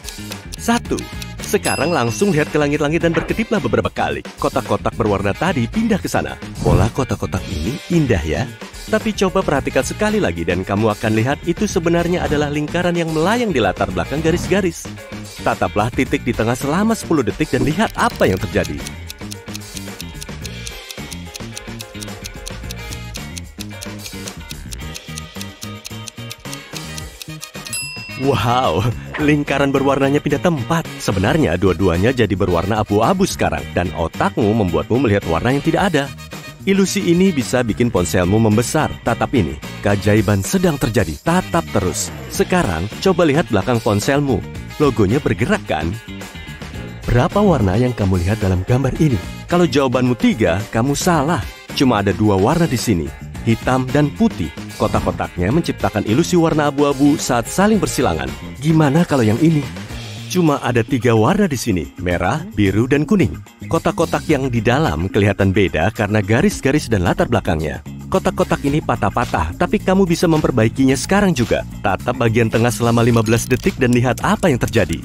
1. Sekarang langsung lihat ke langit-langit dan berkediplah beberapa kali. Kotak-kotak berwarna tadi pindah ke sana. Pola kotak-kotak ini indah ya. Tapi coba perhatikan sekali lagi dan kamu akan lihat itu sebenarnya adalah lingkaran yang melayang di latar belakang garis-garis. Tataplah titik di tengah selama 10 detik dan lihat apa yang terjadi. Wow, lingkaran berwarnanya pindah tempat. Sebenarnya dua-duanya jadi berwarna abu-abu sekarang, dan otakmu membuatmu melihat warna yang tidak ada. Ilusi ini bisa bikin ponselmu membesar. Tatap ini, keajaiban sedang terjadi. Tatap terus. Sekarang, coba lihat belakang ponselmu. Logonya bergerak kan? Berapa warna yang kamu lihat dalam gambar ini? Kalau jawabanmu 3, kamu salah. Cuma ada 2 warna di sini, hitam dan putih. Kotak-kotaknya menciptakan ilusi warna abu-abu saat saling bersilangan. Gimana kalau yang ini? Cuma ada 3 warna di sini, merah, biru, dan kuning. Kotak-kotak yang di dalam kelihatan beda karena garis-garis dan latar belakangnya. Kotak-kotak ini patah-patah, tapi kamu bisa memperbaikinya sekarang juga. Tatap bagian tengah selama 15 detik dan lihat apa yang terjadi.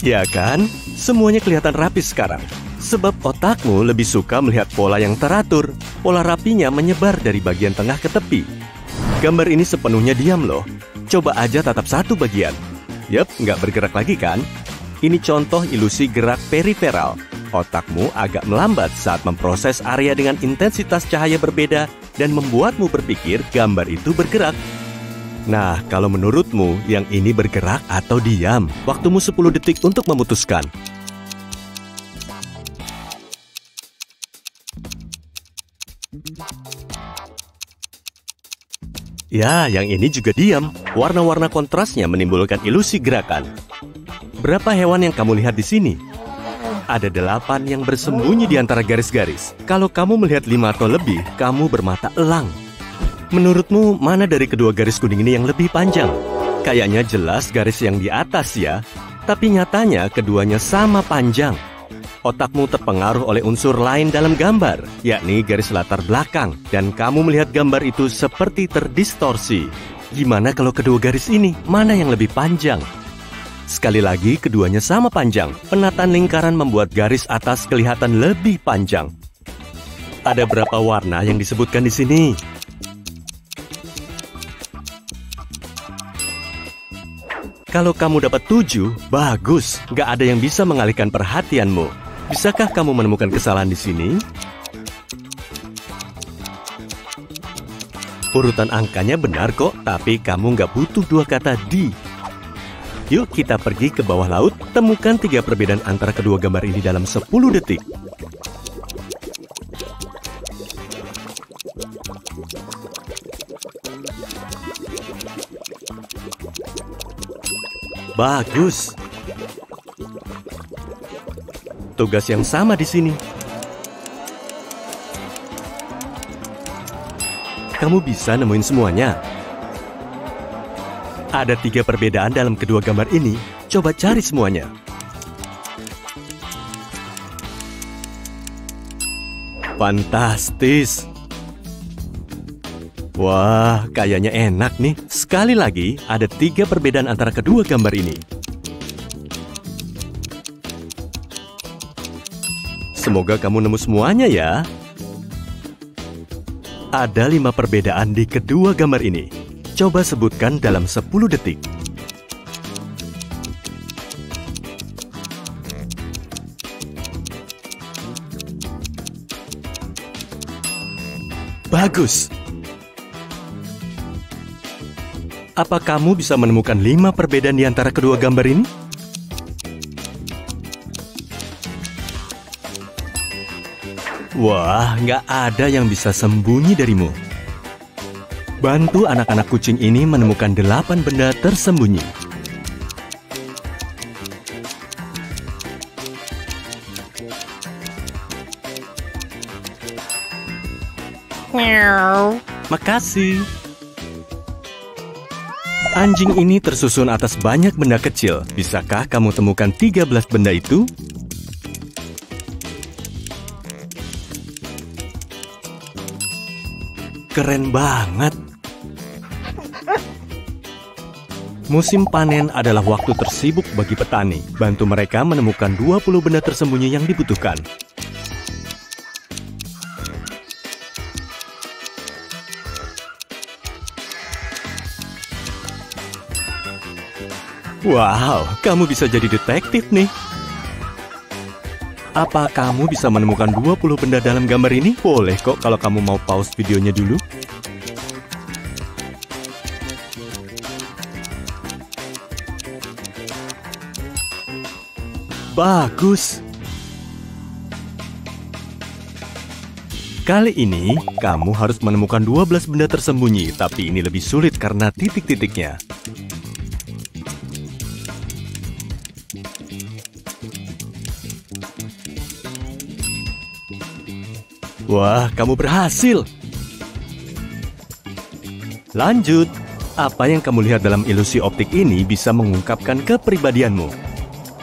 Ya kan? Semuanya kelihatan rapi sekarang. Sebab otakmu lebih suka melihat pola yang teratur. Pola rapinya menyebar dari bagian tengah ke tepi. Gambar ini sepenuhnya diam loh. Coba aja tatap satu bagian. Yap, nggak bergerak lagi kan? Ini contoh ilusi gerak periferal. Otakmu agak melambat saat memproses area dengan intensitas cahaya berbeda dan membuatmu berpikir gambar itu bergerak. Nah, kalau menurutmu yang ini bergerak atau diam? Waktumu 10 detik untuk memutuskan. Ya, yang ini juga diam. Warna-warna kontrasnya menimbulkan ilusi gerakan. Berapa hewan yang kamu lihat di sini? Ada 8 yang bersembunyi di antara garis-garis. Kalau kamu melihat 5 atau lebih, kamu bermata elang. Menurutmu, mana dari kedua garis kuning ini yang lebih panjang? Kayaknya jelas garis yang di atas ya. Tapi nyatanya keduanya sama panjang. Otakmu terpengaruh oleh unsur lain dalam gambar, yakni garis latar belakang. Dan kamu melihat gambar itu seperti terdistorsi. Gimana kalau kedua garis ini? Mana yang lebih panjang? Sekali lagi, keduanya sama panjang. Penataan lingkaran membuat garis atas kelihatan lebih panjang. Ada berapa warna yang disebutkan di sini? Kalau kamu dapat 7, bagus. Nggak ada yang bisa mengalihkan perhatianmu. Bisakah kamu menemukan kesalahan di sini? Urutan angkanya benar kok, tapi kamu nggak butuh 2 kata di. Yuk kita pergi ke bawah laut, temukan 3 perbedaan antara kedua gambar ini dalam 10 detik. Bagus. Tugas yang sama di sini. Kamu bisa nemuin semuanya. Ada 3 perbedaan dalam kedua gambar ini. Coba cari semuanya. Fantastis. Wah, kayaknya enak nih. Sekali lagi, ada 3 perbedaan antara kedua gambar ini. Semoga kamu nemu semuanya ya. Ada 5 perbedaan di kedua gambar ini. Coba sebutkan dalam 10 detik. Bagus. Apa kamu bisa menemukan 5 perbedaan di antara kedua gambar ini? Wah, nggak ada yang bisa sembunyi darimu. Bantu anak-anak kucing ini menemukan 8 benda tersembunyi. Makasih. Anjing ini tersusun atas banyak benda kecil. Bisakah kamu temukan 13 benda itu? Keren banget. Musim panen adalah waktu tersibuk bagi petani. Bantu mereka menemukan 20 benda tersembunyi yang dibutuhkan. Wow, kamu bisa jadi detektif nih. Apa kamu bisa menemukan 20 benda dalam gambar ini? Boleh kok kalau kamu mau pause videonya dulu. bagus. Kali ini, kamu harus menemukan 12 benda tersembunyi, tapi ini lebih sulit karena titik-titiknya. Wah, kamu berhasil! Lanjut, apa yang kamu lihat dalam ilusi optik ini bisa mengungkapkan kepribadianmu.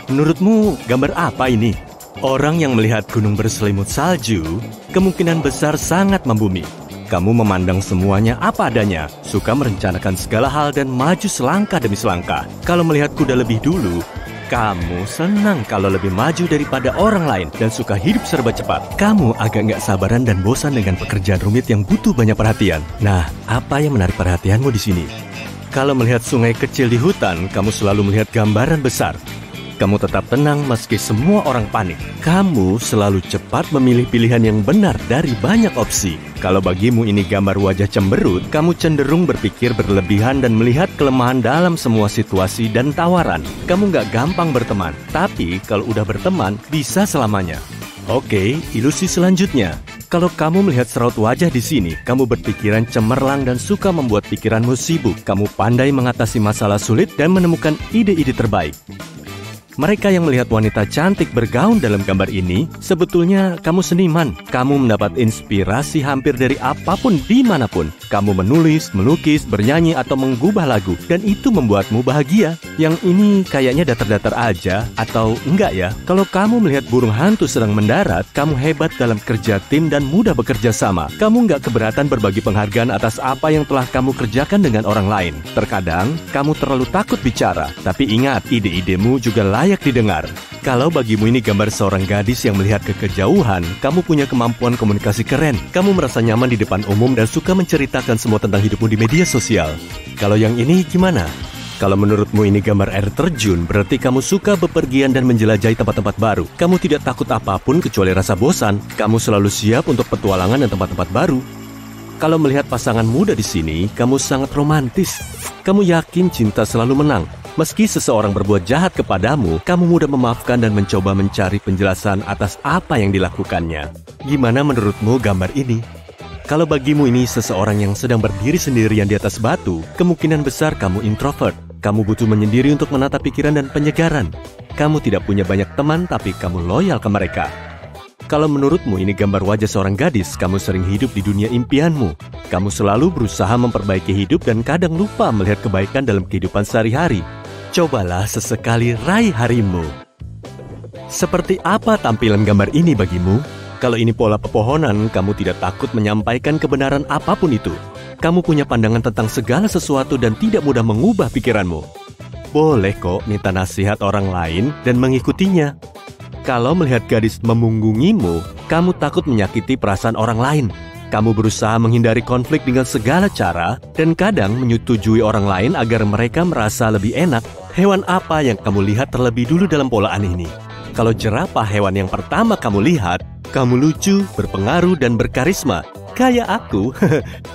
Menurutmu, gambar apa ini? Orang yang melihat gunung berselimut salju, kemungkinan besar sangat membumi. Kamu memandang semuanya apa adanya, suka merencanakan segala hal dan maju selangkah demi selangkah. Kalau melihat kuda lebih dulu, kamu senang kalau lebih maju daripada orang lain dan suka hidup serba cepat. Kamu agak nggak sabaran dan bosan dengan pekerjaan rumit yang butuh banyak perhatian. Nah, apa yang menarik perhatianmu di sini? Kalau melihat sungai kecil di hutan, kamu selalu melihat gambaran besar. Kamu tetap tenang meski semua orang panik. Kamu selalu cepat memilih pilihan yang benar dari banyak opsi. Kalau bagimu ini gambar wajah cemberut, kamu cenderung berpikir berlebihan dan melihat kelemahan dalam semua situasi dan tawaran. Kamu nggak gampang berteman, tapi kalau udah berteman, bisa selamanya. Oke, ilusi selanjutnya. Kalau kamu melihat seraut wajah di sini, kamu berpikiran cemerlang dan suka membuat pikiranmu sibuk. Kamu pandai mengatasi masalah sulit dan menemukan ide-ide terbaik. Mereka yang melihat wanita cantik bergaun dalam gambar ini, sebetulnya kamu seniman. Kamu mendapat inspirasi hampir dari apapun dimanapun. Kamu menulis, melukis, bernyanyi, atau menggubah lagu. Dan itu membuatmu bahagia. Yang ini kayaknya datar-datar aja, atau enggak ya? Kalau kamu melihat burung hantu sedang mendarat, kamu hebat dalam kerja tim dan mudah bekerja sama. Kamu nggak keberatan berbagi penghargaan atas apa yang telah kamu kerjakan dengan orang lain. Terkadang, kamu terlalu takut bicara. Tapi ingat, ide-idemu juga layak didengar. Kalau bagimu ini gambar seorang gadis yang melihat ke kejauhan, kamu punya kemampuan komunikasi keren. Kamu merasa nyaman di depan umum dan suka menceritakan semua tentang hidupmu di media sosial. Kalau yang ini gimana? Kalau menurutmu ini gambar air terjun, berarti kamu suka bepergian dan menjelajahi tempat-tempat baru. Kamu tidak takut apapun kecuali rasa bosan. Kamu selalu siap untuk petualangan dan tempat-tempat baru. Kalau melihat pasangan muda di sini, kamu sangat romantis. Kamu yakin cinta selalu menang. Meski seseorang berbuat jahat kepadamu, kamu mudah memaafkan dan mencoba mencari penjelasan atas apa yang dilakukannya. Gimana menurutmu gambar ini? Kalau bagimu ini seseorang yang sedang berdiri sendirian di atas batu, kemungkinan besar kamu introvert. Kamu butuh menyendiri untuk menata pikiran dan penyegaran. Kamu tidak punya banyak teman, tapi kamu loyal ke mereka. Kalau menurutmu ini gambar wajah seorang gadis, kamu sering hidup di dunia impianmu. Kamu selalu berusaha memperbaiki hidup dan kadang lupa melihat kebaikan dalam kehidupan sehari-hari. Cobalah sesekali raih harimu. Seperti apa tampilan gambar ini bagimu? Kalau ini pola pepohonan, kamu tidak takut menyampaikan kebenaran apapun itu. Kamu punya pandangan tentang segala sesuatu dan tidak mudah mengubah pikiranmu. Boleh kok minta nasihat orang lain dan mengikutinya. Kalau melihat gadis memunggungimu, kamu takut menyakiti perasaan orang lain. Kamu berusaha menghindari konflik dengan segala cara dan kadang menyetujui orang lain agar mereka merasa lebih enak. Hewan apa yang kamu lihat terlebih dulu dalam polaan ini? Kalau jerapah hewan yang pertama kamu lihat, kamu lucu, berpengaruh, dan berkarisma. Kayak aku,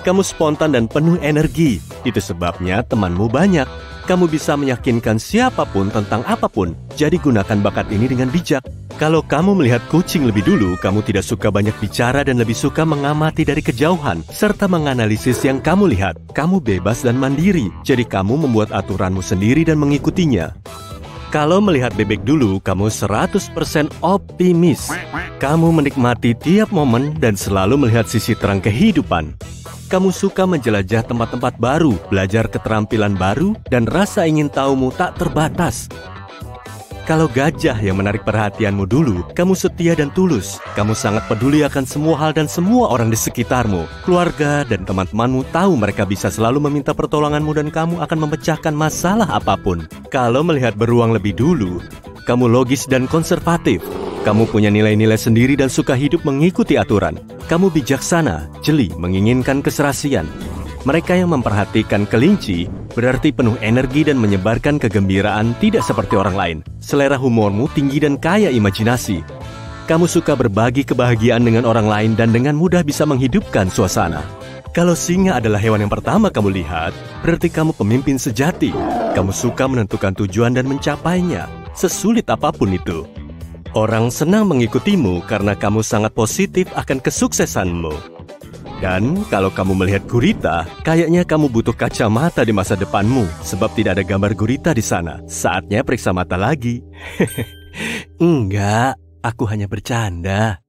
kamu spontan dan penuh energi. Itu sebabnya temanmu banyak. Kamu bisa meyakinkan siapapun tentang apapun. Jadi gunakan bakat ini dengan bijak. Kalau kamu melihat kucing lebih dulu, kamu tidak suka banyak bicara dan lebih suka mengamati dari kejauhan, serta menganalisis yang kamu lihat. Kamu bebas dan mandiri, jadi kamu membuat aturanmu sendiri dan mengikutinya. Kalau melihat bebek dulu, kamu 100% optimis. Kamu menikmati tiap momen dan selalu melihat sisi terang kehidupan. Kamu suka menjelajah tempat-tempat baru, belajar keterampilan baru, dan rasa ingin tahumu tak terbatas. Kalau gajah yang menarik perhatianmu dulu, kamu setia dan tulus. Kamu sangat peduli akan semua hal dan semua orang di sekitarmu. Keluarga dan teman-temanmu tahu mereka bisa selalu meminta pertolonganmu dan kamu akan memecahkan masalah apapun. Kalau melihat beruang lebih dulu, kamu logis dan konservatif. Kamu punya nilai-nilai sendiri dan suka hidup mengikuti aturan. Kamu bijaksana, jeli, menginginkan keserasian. Mereka yang memperhatikan kelinci berarti penuh energi dan menyebarkan kegembiraan tidak seperti orang lain. Selera humormu tinggi dan kaya imajinasi. Kamu suka berbagi kebahagiaan dengan orang lain dan dengan mudah bisa menghidupkan suasana. Kalau singa adalah hewan yang pertama kamu lihat, berarti kamu pemimpin sejati. Kamu suka menentukan tujuan dan mencapainya, sesulit apapun itu. Orang senang mengikutimu karena kamu sangat positif akan kesuksesanmu. Dan kalau kamu melihat gurita, kayaknya kamu butuh kacamata di masa depanmu, sebab tidak ada gambar gurita di sana. Saatnya periksa mata lagi. Enggak, aku hanya bercanda.